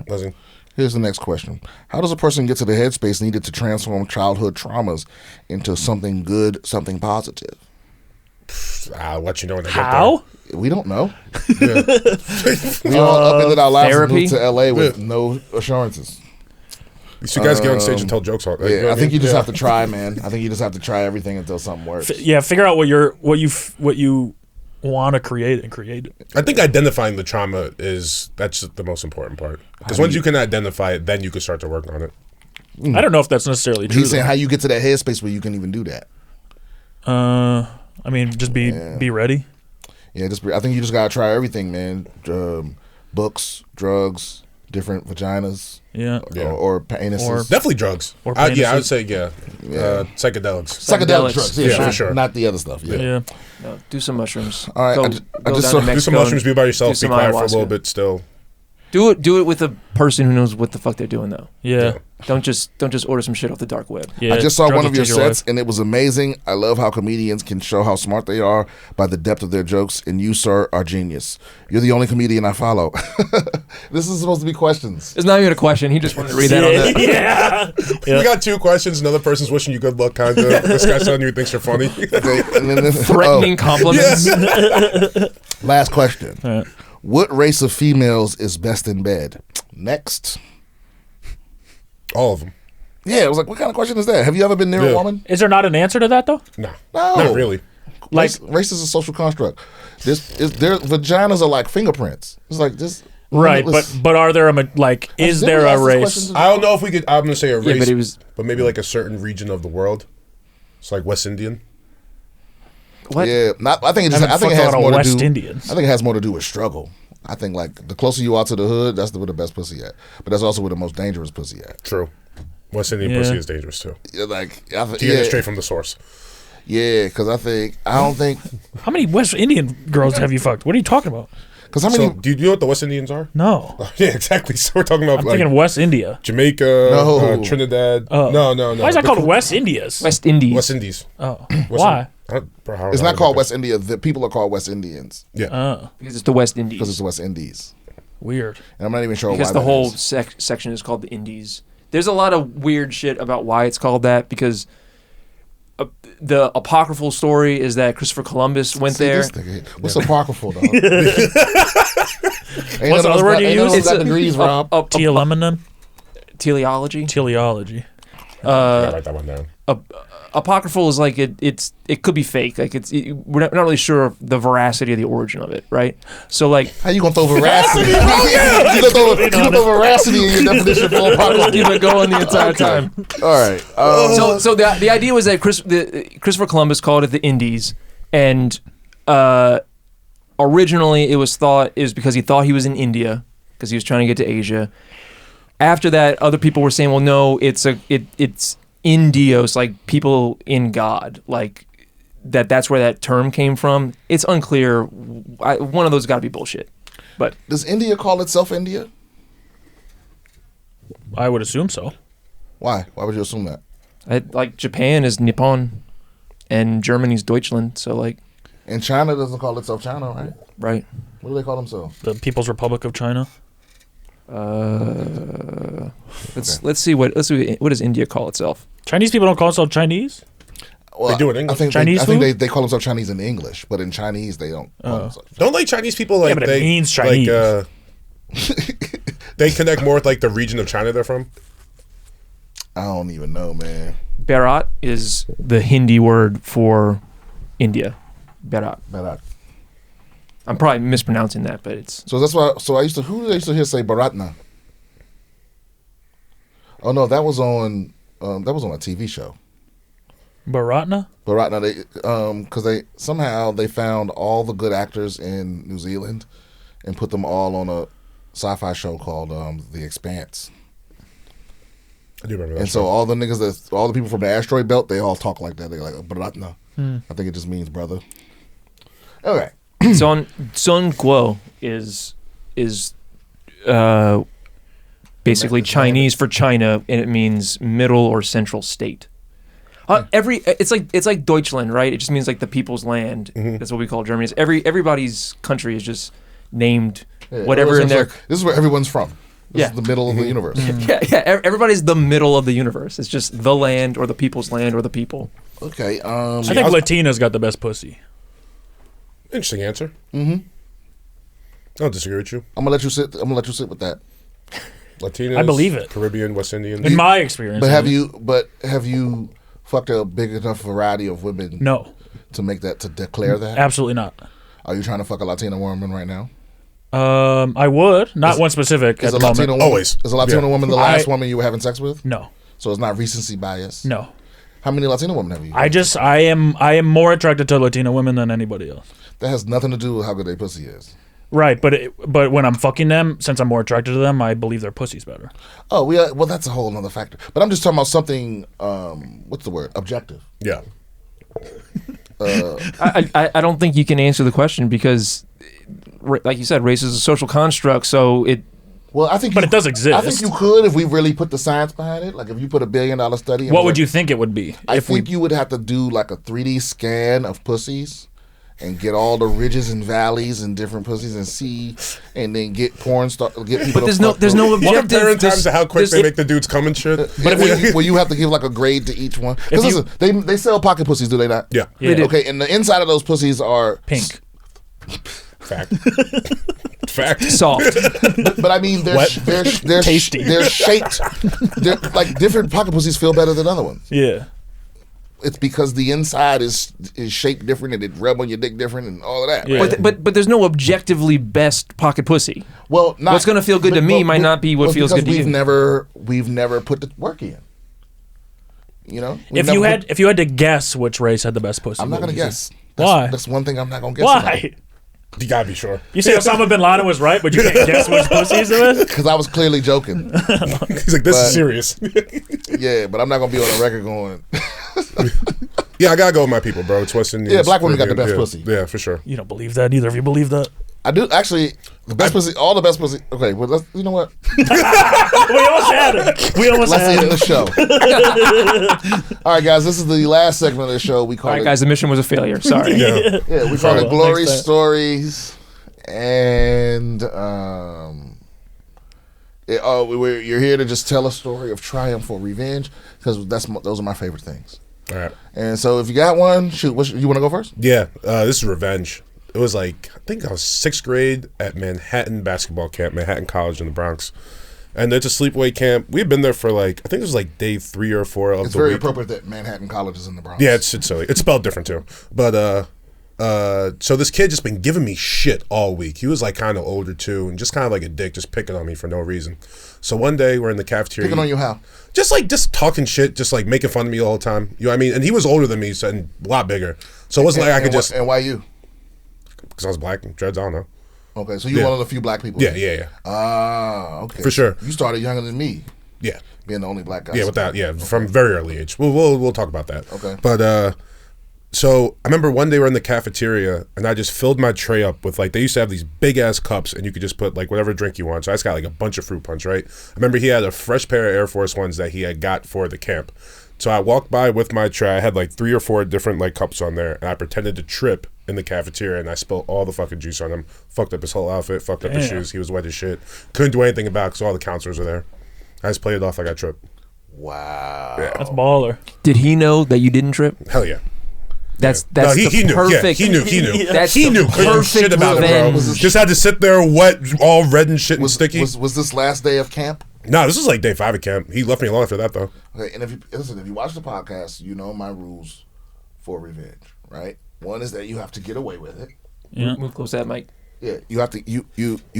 Speaker 2: Listen,
Speaker 1: Here's the next question. How does a person get to the headspace needed to transform childhood traumas into something good, something positive?
Speaker 2: I'll let you know when I
Speaker 3: How?
Speaker 1: We don't know.
Speaker 2: get there.
Speaker 1: We all upended our lives and
Speaker 5: therapy?
Speaker 1: moved to LA with no assurances.
Speaker 2: These two guys get on stage and tell jokes all day.
Speaker 1: Yeah, I think you just have to try, man. I think you just have to try everything until something works.
Speaker 3: Yeah, figure out what you want to create and create it.
Speaker 2: I think identifying the trauma that's the most important part. Because once you can identify it, then you can start to work on it.
Speaker 3: I don't know if that's necessarily true.
Speaker 1: He's saying how you get to that headspace where you can even do that.
Speaker 3: I mean, just be ready.
Speaker 1: Yeah, I think you just gotta try everything, man. Books, drugs, different vaginas
Speaker 3: Yeah.
Speaker 2: Yeah.
Speaker 1: or penises.
Speaker 3: Or-
Speaker 2: Definitely drugs.
Speaker 3: Or
Speaker 2: Yeah, I
Speaker 3: penises.
Speaker 2: would say psychedelics.
Speaker 1: Psychedelic drugs,
Speaker 2: Yeah,
Speaker 1: sure.
Speaker 2: for sure.
Speaker 1: Not the other stuff. Yeah.
Speaker 3: Yeah.
Speaker 5: No, do some mushrooms.
Speaker 1: All right,
Speaker 5: Go,
Speaker 1: I
Speaker 5: go
Speaker 1: just
Speaker 5: down
Speaker 1: saw-
Speaker 5: to
Speaker 1: do
Speaker 5: Mexico
Speaker 2: Do some mushrooms,
Speaker 5: and
Speaker 2: be by yourself,
Speaker 5: do
Speaker 2: be
Speaker 5: some
Speaker 2: quiet for a
Speaker 5: ayahuasca.
Speaker 2: little bit still.
Speaker 5: Do it with a person who knows what the fuck they're doing though.
Speaker 3: Yeah.
Speaker 5: Don't just order some shit off the dark web.
Speaker 3: Yeah.
Speaker 1: I just saw
Speaker 3: Drugs
Speaker 1: one
Speaker 3: will
Speaker 1: of your
Speaker 3: change
Speaker 1: sets
Speaker 3: life.
Speaker 1: and it was amazing. I love how comedians can show how smart they are by the depth of their jokes, and you, sir, are genius. You're the only comedian I follow. This is supposed to be questions.
Speaker 5: It's not even a question. He just wanted to read that on the.
Speaker 3: Yeah.
Speaker 2: We got 2 questions. Another person's wishing you good luck, kind of. This guy's telling you he thinks you're funny.
Speaker 1: Okay, and then
Speaker 5: Threatening compliments.
Speaker 1: last question.
Speaker 3: All right.
Speaker 1: What race of females is best in bed? Next.
Speaker 2: All of them.
Speaker 1: Yeah, it was like, what kind of question is that? Have you ever been near a
Speaker 2: Yeah.
Speaker 1: woman?
Speaker 3: Is there not an answer to that though?
Speaker 2: Nah.
Speaker 1: No.
Speaker 2: Not really.
Speaker 3: Like,
Speaker 1: Race is a social construct. Their vaginas are like fingerprints. It's like this.
Speaker 3: right,
Speaker 1: limitless-
Speaker 3: but are there is
Speaker 1: Didn't
Speaker 3: there
Speaker 1: we
Speaker 3: a
Speaker 1: ask this
Speaker 3: race?
Speaker 1: question
Speaker 2: I don't know if we could. I'm gonna say a race,
Speaker 5: Yeah, but it was
Speaker 2: but maybe like a certain region of the world. It's like West Indian.
Speaker 5: what?
Speaker 1: Yeah, I think it
Speaker 3: I
Speaker 1: just.
Speaker 3: haven't
Speaker 1: I think it
Speaker 3: fucked
Speaker 1: has
Speaker 3: a lot
Speaker 1: more
Speaker 3: of
Speaker 1: to
Speaker 3: West
Speaker 1: do.
Speaker 3: Indians.
Speaker 1: I think it has more to do with struggle. I think like the closer you are to the hood, that's where the best pussy at. But that's also where the most dangerous pussy at.
Speaker 2: True. West Indian
Speaker 3: Yeah.
Speaker 2: pussy is dangerous too.
Speaker 1: Yeah, like
Speaker 2: To get it straight from the source.
Speaker 1: yeah, because I don't think
Speaker 3: How many West Indian girls have you fucked? What are you talking about?
Speaker 1: because how many
Speaker 2: So, do you know what the West Indians are?
Speaker 3: No.
Speaker 2: Yeah, exactly. So we're talking about
Speaker 3: I'm
Speaker 2: like
Speaker 3: thinking West India.
Speaker 2: Jamaica,
Speaker 1: No.
Speaker 2: Trinidad.
Speaker 3: Oh.
Speaker 2: No.
Speaker 3: Why is that
Speaker 2: The-
Speaker 3: called West Indias?
Speaker 5: West Indies.
Speaker 2: West Indies?
Speaker 3: Oh.
Speaker 2: West
Speaker 3: Why?
Speaker 1: it's not called West India. The people are called West Indians
Speaker 2: Yeah.
Speaker 3: Oh.
Speaker 5: Because it's the West Indies.
Speaker 1: because it's the West Indies,
Speaker 3: Weird.
Speaker 1: and I'm not even sure
Speaker 5: because
Speaker 1: why
Speaker 5: the
Speaker 1: that
Speaker 5: whole
Speaker 1: is.
Speaker 5: section is called the Indies. There's a lot of weird shit about why it's called that because the apocryphal story is that Christopher Columbus went
Speaker 1: See,
Speaker 5: there.
Speaker 1: this nigga, what's apocryphal, dog?
Speaker 3: What's the other word you use?
Speaker 1: It's degrees, Rob.
Speaker 3: Telemenum?
Speaker 5: Teleology.
Speaker 3: Teleology.
Speaker 2: Gotta write that one down.
Speaker 5: Apocryphal is like it could be fake. Like we're not really sure of the veracity of the origin of it, right? So like
Speaker 1: How you gonna throw veracity? You gonna throw veracity in your definition for
Speaker 5: let's
Speaker 1: apocryphal?
Speaker 5: keep it going the entire time.
Speaker 1: All right.
Speaker 5: So the idea was that Christopher Columbus called it the Indies, and originally it was because he thought he was in India because he was trying to get to Asia. After that, other people were saying, well, no, it's Indios, like people in God, like that's where that term came from. It's unclear. One of those got to be bullshit. But
Speaker 1: Does India call itself India?
Speaker 3: I would assume so.
Speaker 1: Why? Why would you assume that?
Speaker 5: like Japan is Nippon, and Germany's Deutschland. So like,
Speaker 1: And China doesn't call itself China, right?
Speaker 5: right.
Speaker 1: What do they call themselves?
Speaker 3: The People's Republic of China.
Speaker 5: Let's see what does India call itself?
Speaker 3: Chinese people don't call themselves Chinese?
Speaker 1: Well,
Speaker 2: They do it in English.
Speaker 1: I think
Speaker 3: Chinese
Speaker 1: I think
Speaker 3: food?
Speaker 1: they call themselves Chinese in English, but in Chinese they don't. Call themselves.
Speaker 2: Don't like Chinese people like
Speaker 3: but it
Speaker 2: they
Speaker 3: means Chinese.
Speaker 2: they connect more with like the region of China they're from.
Speaker 1: I don't even know, man.
Speaker 5: Bharat is the Hindi word for India. Bharat.
Speaker 1: But
Speaker 5: I'm probably mispronouncing that, but it's
Speaker 1: so that's why. So who did I used to hear say Bharatna? Oh no, that was on a TV show.
Speaker 3: Baratna?
Speaker 1: Bharatna, because they somehow they found all the good actors in New Zealand and put them all on a sci-fi show called The Expanse.
Speaker 2: I do remember that.
Speaker 1: And so all the people from the asteroid belt, they all talk like that. They're like Bharatna. I think it just means brother. Okay.
Speaker 5: Son Guo is basically Chinese for China, and it means middle or central state. It's like Deutschland, right? It just means like the people's land. That's what we call Germany. Everybody's country is just named whatever in there.
Speaker 1: This is where everyone's from. This
Speaker 5: Yeah.
Speaker 1: is the middle of the universe.
Speaker 5: Yeah. Everybody's the middle of the universe. It's just the land or the people's land or the people.
Speaker 1: Okay.
Speaker 3: I think Latina's got the best pussy.
Speaker 2: Interesting answer. I don't disagree with you.
Speaker 1: I'm gonna let you sit. I'm gonna let you sit with that.
Speaker 2: Latinos,
Speaker 3: I believe it.
Speaker 2: Caribbean, West Indian.
Speaker 3: In my experience.
Speaker 1: But have you fucked a big enough variety of women?
Speaker 3: No,
Speaker 1: To make that, to declare that?
Speaker 3: absolutely not.
Speaker 1: Are you trying to fuck a Latina woman right now?
Speaker 3: I would. Not one specific
Speaker 1: Is
Speaker 3: at
Speaker 1: a
Speaker 3: the
Speaker 1: Latina
Speaker 3: moment.
Speaker 1: woman,
Speaker 2: Always.
Speaker 1: Is a Latina
Speaker 2: Yeah.
Speaker 1: woman the last woman you were having sex with?
Speaker 3: No,
Speaker 1: So it's not recency bias.
Speaker 3: no.
Speaker 1: How many Latina women have you?
Speaker 3: I am more attracted to Latina women than anybody else.
Speaker 1: That has nothing to do with how good their pussy is.
Speaker 3: Right, but when I'm fucking them, since I'm more attracted to them, I believe their pussy's better.
Speaker 1: Oh, well, that's a whole other factor. But I'm just talking about something. What's the word? Objective.
Speaker 2: Yeah.
Speaker 5: I don't think you can answer the question because, like you said, race is a social construct. So it.
Speaker 1: Well, I think,
Speaker 3: but it does exist.
Speaker 1: I think you could if we really put the science behind it. Like if you put $1 billion study.
Speaker 3: What would you think it would be?
Speaker 1: I think you would have to do like a 3D scan of pussies, and get all the ridges and valleys and different pussies and see, and then get get people.
Speaker 5: But there's no objective.
Speaker 2: Comparing times to how quick they make the dudes come and shit.
Speaker 1: But well, you have to give like a grade to each one. Because listen, they sell pocket pussies, do they not?
Speaker 2: Yeah.
Speaker 1: Okay, and the inside of those pussies are
Speaker 3: pink.
Speaker 2: Fact. Fact.
Speaker 5: Soft.
Speaker 1: But I mean, they're
Speaker 3: tasty.
Speaker 1: They're shaped. They're like different pocket pussies feel better than other ones.
Speaker 3: Yeah.
Speaker 1: It's because the inside is shaped different and it rub on your dick different and all of that.
Speaker 3: Yeah.
Speaker 1: Right?
Speaker 5: But there's no objectively best pocket pussy.
Speaker 1: Well,
Speaker 5: what's going to feel good to me might not be what feels good to you.
Speaker 1: We've never put the work in. You know,
Speaker 3: if you had to guess which race had the best pussy,
Speaker 1: I'm not going to guess.
Speaker 3: Why?
Speaker 1: That's one thing I'm not going to guess.
Speaker 3: Why?
Speaker 2: You gotta be sure.
Speaker 3: You say Osama bin Laden was right, but you can't guess which pussies it was?
Speaker 1: Because I was clearly joking.
Speaker 2: He's like, this is serious.
Speaker 1: Yeah, but I'm not going to be on the record going.
Speaker 2: Yeah, I gotta go with my people, bro. It's West Indians.
Speaker 1: Yeah, black women got the best pussy.
Speaker 2: Yeah, for sure.
Speaker 3: You don't believe that neither of you believe that?
Speaker 1: I do actually. The best pussy, all the best pussy. Okay, well, you know what?
Speaker 3: We almost had it.
Speaker 1: Let's end the show. All right, guys, this is the last segment of the show. We call
Speaker 5: All right, guys, the mission was a failure. Sorry.
Speaker 2: Yeah,
Speaker 1: we call it Glory Stories, and you're here to just tell a story of triumph or revenge because those are my favorite things.
Speaker 2: All right.
Speaker 1: And so, if you got one, shoot. You want to go first?
Speaker 2: Yeah, this is revenge. It was like, I think I was 6th grade at Manhattan basketball camp, Manhattan College in the Bronx. And it's a sleepaway camp. We had been there for like, I think it was like day 3 or 4 of the week.
Speaker 1: It's very appropriate that Manhattan College is in the Bronx.
Speaker 2: Yeah, it's silly. It's spelled different too. But so this kid just been giving me shit all week. He was like kind of older too, and just kind of like a dick, just picking on me for no reason. So one day we're in the cafeteria.
Speaker 1: Picking on you how?
Speaker 2: Just talking shit, just like making fun of me all the time. You know what I mean? And he was older than me, so, and a lot bigger. So it wasn't like I could just.
Speaker 1: And why you?
Speaker 2: Because I was black and dreads, I don't know.
Speaker 1: Okay, so you're one of the few black people.
Speaker 2: Yeah.
Speaker 1: Ah, okay.
Speaker 2: For sure.
Speaker 1: You started younger than me.
Speaker 2: Yeah.
Speaker 1: Being the only black guy.
Speaker 2: Yeah, with that. Yeah, from very early age. We'll talk about that.
Speaker 1: Okay.
Speaker 2: But so I remember one day we're in the cafeteria and I just filled my tray up with like, they used to have these big ass cups and you could just put like whatever drink you want. So I just got like a bunch of fruit punch, right? I remember he had a fresh pair of Air Force Ones that he had got for the camp. So I walked by with my tray. I had like 3 or 4 different like cups on there, and I pretended to trip in the cafeteria, and I spilled all the fucking juice on him. Fucked up his whole outfit. Fucked up his shoes. He was wet as shit. Couldn't do anything about it because all the counselors were there. I just played it off like I tripped.
Speaker 1: Wow.
Speaker 2: Yeah.
Speaker 3: That's baller.
Speaker 5: Did he know that you didn't trip?
Speaker 2: Hell yeah.
Speaker 5: That's
Speaker 2: No, he knew.
Speaker 5: perfect.
Speaker 2: Yeah, he knew.
Speaker 5: That's
Speaker 2: he knew.
Speaker 5: the
Speaker 2: Couldn't do shit
Speaker 5: perfect
Speaker 2: about it, bro.
Speaker 5: revenge.
Speaker 2: Just had to sit there wet, all red and shit and sticky.
Speaker 1: Was this last day of camp?
Speaker 2: No, this was like day 5 of camp. He left me alone after that, though.
Speaker 1: Okay, and if you watch the podcast, you know my rules for revenge, right? One is that you have to get away with it.
Speaker 3: Yeah.
Speaker 5: Move close to that mic.
Speaker 1: Yeah, you have to. You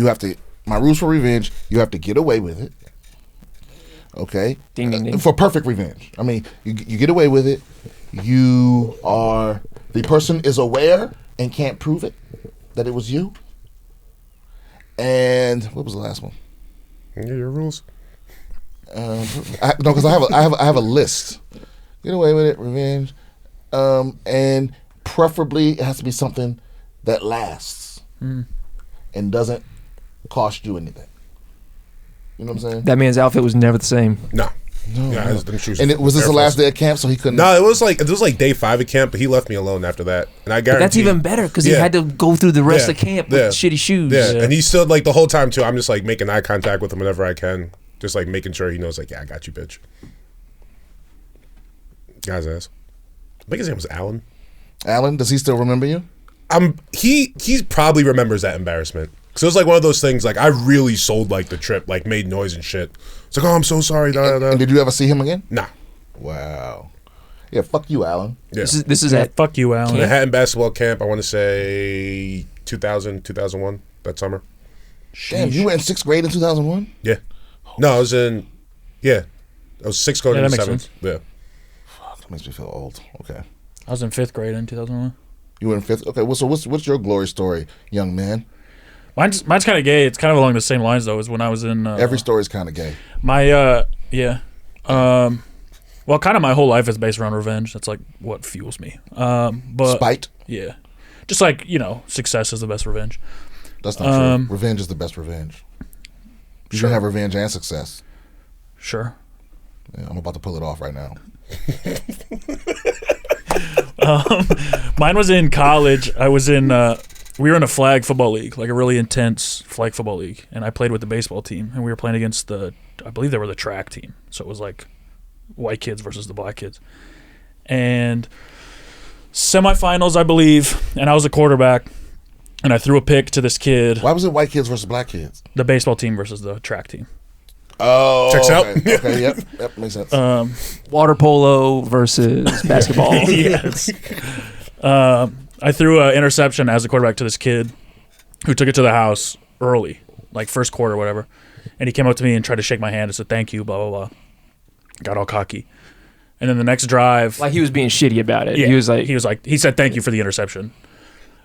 Speaker 1: have to. My rules for revenge: you have to get away with it. Okay.
Speaker 5: Ding ding ding.
Speaker 1: For perfect revenge, I mean, you get away with it. The person is aware and can't prove it that it was you. And what was the last one?
Speaker 2: Yeah, your rules.
Speaker 1: No, because I have a list. Get away with it, revenge, and preferably it has to be something that lasts and doesn't cost you anything. You know what I'm saying?
Speaker 5: That man's outfit was never the same.
Speaker 2: No. Yeah, them shoes.
Speaker 1: And was this the last day of camp, so he couldn't?
Speaker 2: No, it was like day 5 of camp, but he left me alone after that, and I guarantee.
Speaker 5: But that's even better because he had to go through the rest of camp with shitty shoes.
Speaker 2: Yeah, and he stood like the whole time too. I'm just like making eye contact with him whenever I can, just like making sure he knows like, yeah, I got you, bitch. Guy's ass. I think his name was Alan.
Speaker 1: Alan, does he still remember you?
Speaker 2: He probably remembers that embarrassment. Cause it was like one of those things. Like I really sold like the trip, like made noise and shit. It's like, oh, I'm so sorry.
Speaker 1: And did you ever see him again?
Speaker 2: Nah.
Speaker 1: Wow. Yeah, fuck you, Alan.
Speaker 2: Yeah.
Speaker 5: This is at
Speaker 3: Fuck you, Alan.
Speaker 2: Manhattan basketball camp. I want to say 2000, 2001. That summer.
Speaker 1: Damn, you were in 6th grade in 2001?
Speaker 2: Yeah. No, I was in. Yeah, I was 6 going into
Speaker 3: that makes
Speaker 2: 7th.
Speaker 3: sense.
Speaker 2: Yeah.
Speaker 1: Fuck, that makes me feel old. Okay.
Speaker 3: I was in 5th grade in 2001.
Speaker 1: You were in 5th. Okay. Well, so what's your glory story, young man?
Speaker 3: Mine's kind of gay. It's kind of along the same lines though. As when I was in
Speaker 1: Every story's kind of gay.
Speaker 3: my well, kind of my whole life is based around revenge. That's like what fuels me. But
Speaker 1: Spite.
Speaker 3: yeah, just like success is the best revenge.
Speaker 1: That's not true. Revenge is the best revenge. You
Speaker 3: Sure.
Speaker 1: can have revenge and success.
Speaker 3: Sure.
Speaker 1: Yeah, I'm about to pull it off right now.
Speaker 3: Mine was in college. I was in. We were in a flag football league, like a really intense flag football league, and I played with the baseball team, and we were playing against I believe they were the track team, so it was like white kids versus the black kids, and semifinals, I believe, and I was a quarterback, and I threw a pick to this kid.
Speaker 1: Why was it white kids versus black kids?
Speaker 3: The baseball team versus the track team.
Speaker 1: Oh,
Speaker 2: Checks out.
Speaker 1: Okay, yep, makes sense.
Speaker 5: Water polo versus basketball.
Speaker 3: Yes. I threw an interception as a quarterback to this kid who took it to the house early, like first quarter or whatever. And he came up to me and tried to shake my hand and said, "Thank you, blah, blah, blah." Got all cocky. And then the next drive.
Speaker 5: Like he was being shitty about it.
Speaker 3: Yeah,
Speaker 5: He was like,
Speaker 3: he said, "Thank you for the interception."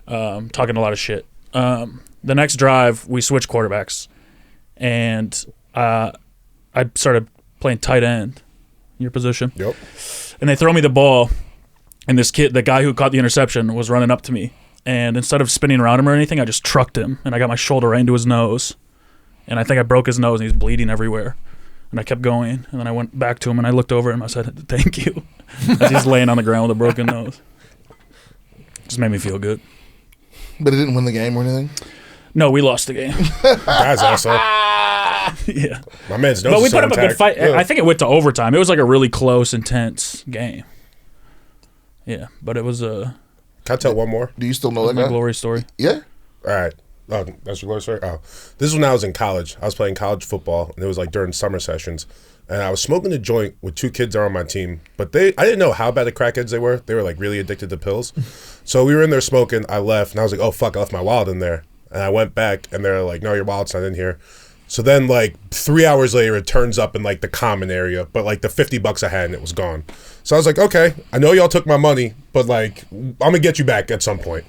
Speaker 3: Talking a lot of shit. The next drive, we switched quarterbacks. And I started playing tight end, your position.
Speaker 2: Yep.
Speaker 3: And they throw me the ball. And this kid, the guy who caught the interception, was running up to me. And instead of spinning around him or anything, I just trucked him. And I got my shoulder right into his nose. And I think I broke his nose, and he's bleeding everywhere. And I kept going. And then I went back to him, and I looked over at him. I said, "Thank you." As he's laying on the ground with a broken nose. Just made me feel good.
Speaker 1: But it didn't win the game or anything?
Speaker 3: No, we lost the game.
Speaker 2: Guys, also.
Speaker 3: Yeah.
Speaker 2: My man's nose
Speaker 3: But we
Speaker 2: is
Speaker 3: put
Speaker 2: so
Speaker 3: up a good
Speaker 2: intact.
Speaker 3: fight.
Speaker 2: Yeah.
Speaker 3: I think it went to overtime. It was like a really close, intense game. Yeah, but it was
Speaker 2: Can I tell one more?
Speaker 1: Do you still know that
Speaker 3: my
Speaker 1: guy?
Speaker 3: glory story.
Speaker 1: Yeah.
Speaker 2: All right. Oh, that's your glory story? Oh. This is when I was in college. I was playing college football, and it was like during summer sessions. And I was smoking a joint with two kids that were on my team. But I didn't know how bad the crackheads they were. They were like really addicted to pills. So we were in there smoking. I left, and I was like, "Oh, fuck, I left my wallet in there." And I went back, and they're like, "No, your wallet's not in here." So then, like, 3 hours later, it turns up in, like, the common area. But, like, the $50 I had, and it was gone. So I was like, okay, I know y'all took my money, but, like, I'm going to get you back at some point.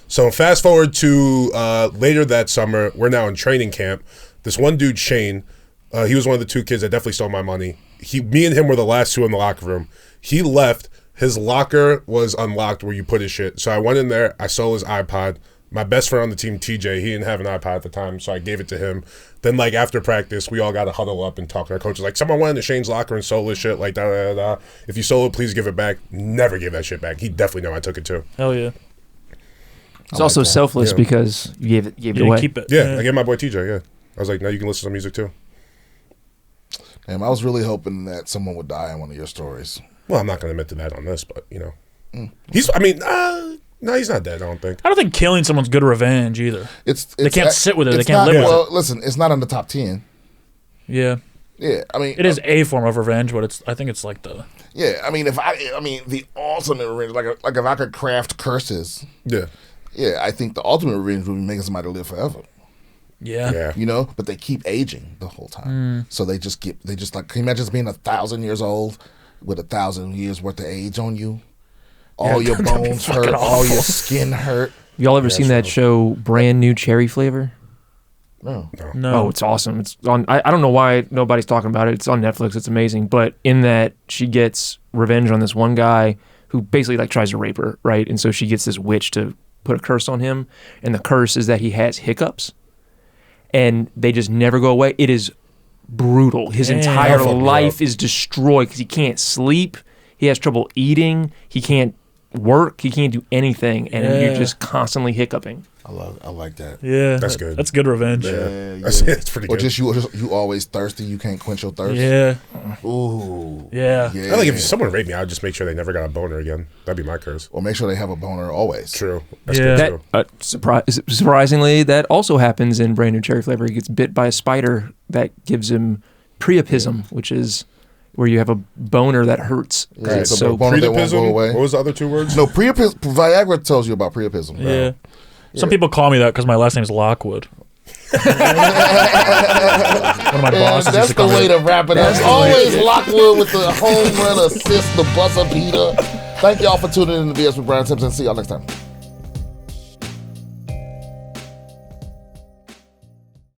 Speaker 2: So fast forward to later that summer, we're now in training camp. This one dude, Shane, he was one of the two kids that definitely stole my money. Me and him were the last two in the locker room. He left. His locker was unlocked where you put his shit. So I went in there. I stole his iPod. My best friend on the team, TJ, he didn't have an iPod at the time, so I gave it to him. Then, like, after practice, we all got to huddle up and talk. Our coach was like, "Someone went into Shane's locker and stole his shit, like, da, da, da, da. If you stole it, please give it back." Never gave that shit back. He definitely knew I took it, too.
Speaker 3: Hell yeah.
Speaker 5: it's also selfless
Speaker 2: Yeah.
Speaker 5: because you gave it
Speaker 3: You
Speaker 5: away.
Speaker 3: didn't keep it.
Speaker 2: Yeah, I gave my boy TJ, yeah. I was like, now you can listen to some music, too.
Speaker 1: Damn, I was really hoping that someone would die in one of your stories.
Speaker 2: Well, I'm not going to admit to that on this, but, you know. No, he's not dead, I don't think.
Speaker 3: I don't think killing someone's good revenge either.
Speaker 1: They
Speaker 3: can't sit with it. They
Speaker 1: it's
Speaker 3: can't
Speaker 1: not-
Speaker 3: live with
Speaker 1: well, listen, it's not in the top 10.
Speaker 3: Yeah.
Speaker 1: Yeah, I mean,
Speaker 3: It is a form of revenge, but I think it's like the.
Speaker 1: Yeah, I mean, the ultimate revenge, like if I could craft curses,
Speaker 2: Yeah.
Speaker 1: yeah, I think the ultimate revenge would be making somebody live forever.
Speaker 3: Yeah.
Speaker 2: Yeah.
Speaker 1: You know, but they keep aging the whole time, so they just like. Can you imagine being 1,000 years old with 1,000 years worth of age on you? All your
Speaker 3: that'd be
Speaker 1: bones
Speaker 3: fucking
Speaker 1: hurt, all
Speaker 3: awful.
Speaker 1: your skin hurt.
Speaker 5: Y'all ever seen that show, Brand New Cherry Flavor?
Speaker 1: No,
Speaker 3: No.
Speaker 5: Oh, it's awesome. It's on. I don't know why nobody's talking about it. It's on Netflix. It's amazing. But in that, she gets revenge on this one guy who basically like tries to rape her, right? And so she gets this witch to put a curse on him, and the curse is that he has hiccups, and they just never go away. It is brutal. His
Speaker 3: Damn.
Speaker 5: entire
Speaker 2: That'll fuck me
Speaker 5: life
Speaker 2: up.
Speaker 5: is destroyed because he can't sleep. He has trouble eating. He can't work. He can't do anything, and you're
Speaker 3: Yeah.
Speaker 5: just constantly hiccuping.
Speaker 1: I like that.
Speaker 3: Yeah.
Speaker 2: That's good.
Speaker 3: That's good revenge.
Speaker 1: Yeah,
Speaker 2: It's pretty
Speaker 1: Or
Speaker 2: good.
Speaker 1: just you always thirsty. You can't quench your thirst.
Speaker 3: Yeah.
Speaker 1: Ooh.
Speaker 3: Yeah.
Speaker 1: Yeah.
Speaker 2: I think if someone raped me, I would just make sure they never got a boner again. That'd be my curse.
Speaker 1: Or make sure they have a boner always.
Speaker 2: True. That's
Speaker 3: Yeah.
Speaker 2: good,
Speaker 5: That
Speaker 2: too.
Speaker 5: surprisingly, that also happens in Brand New Cherry Flavor. He gets bit by a spider that gives him priapism, which is where you have a boner that hurts.
Speaker 1: Yeah, it's a
Speaker 5: So
Speaker 1: boner that won't
Speaker 2: Priapism?
Speaker 1: go away.
Speaker 2: What was the other two words?
Speaker 1: No, Viagra tells you about priapism. Bro.
Speaker 3: Yeah. Some people call me that because my last name is Lockwood. One of my
Speaker 1: And
Speaker 3: bosses
Speaker 1: that's
Speaker 3: used to
Speaker 1: the
Speaker 3: call
Speaker 1: way
Speaker 3: me.
Speaker 1: to wrap it up. Always Lockwood with the home run assist, the buzzer beater. Thank y'all for tuning in to BS with Brian Simpson. See y'all next time.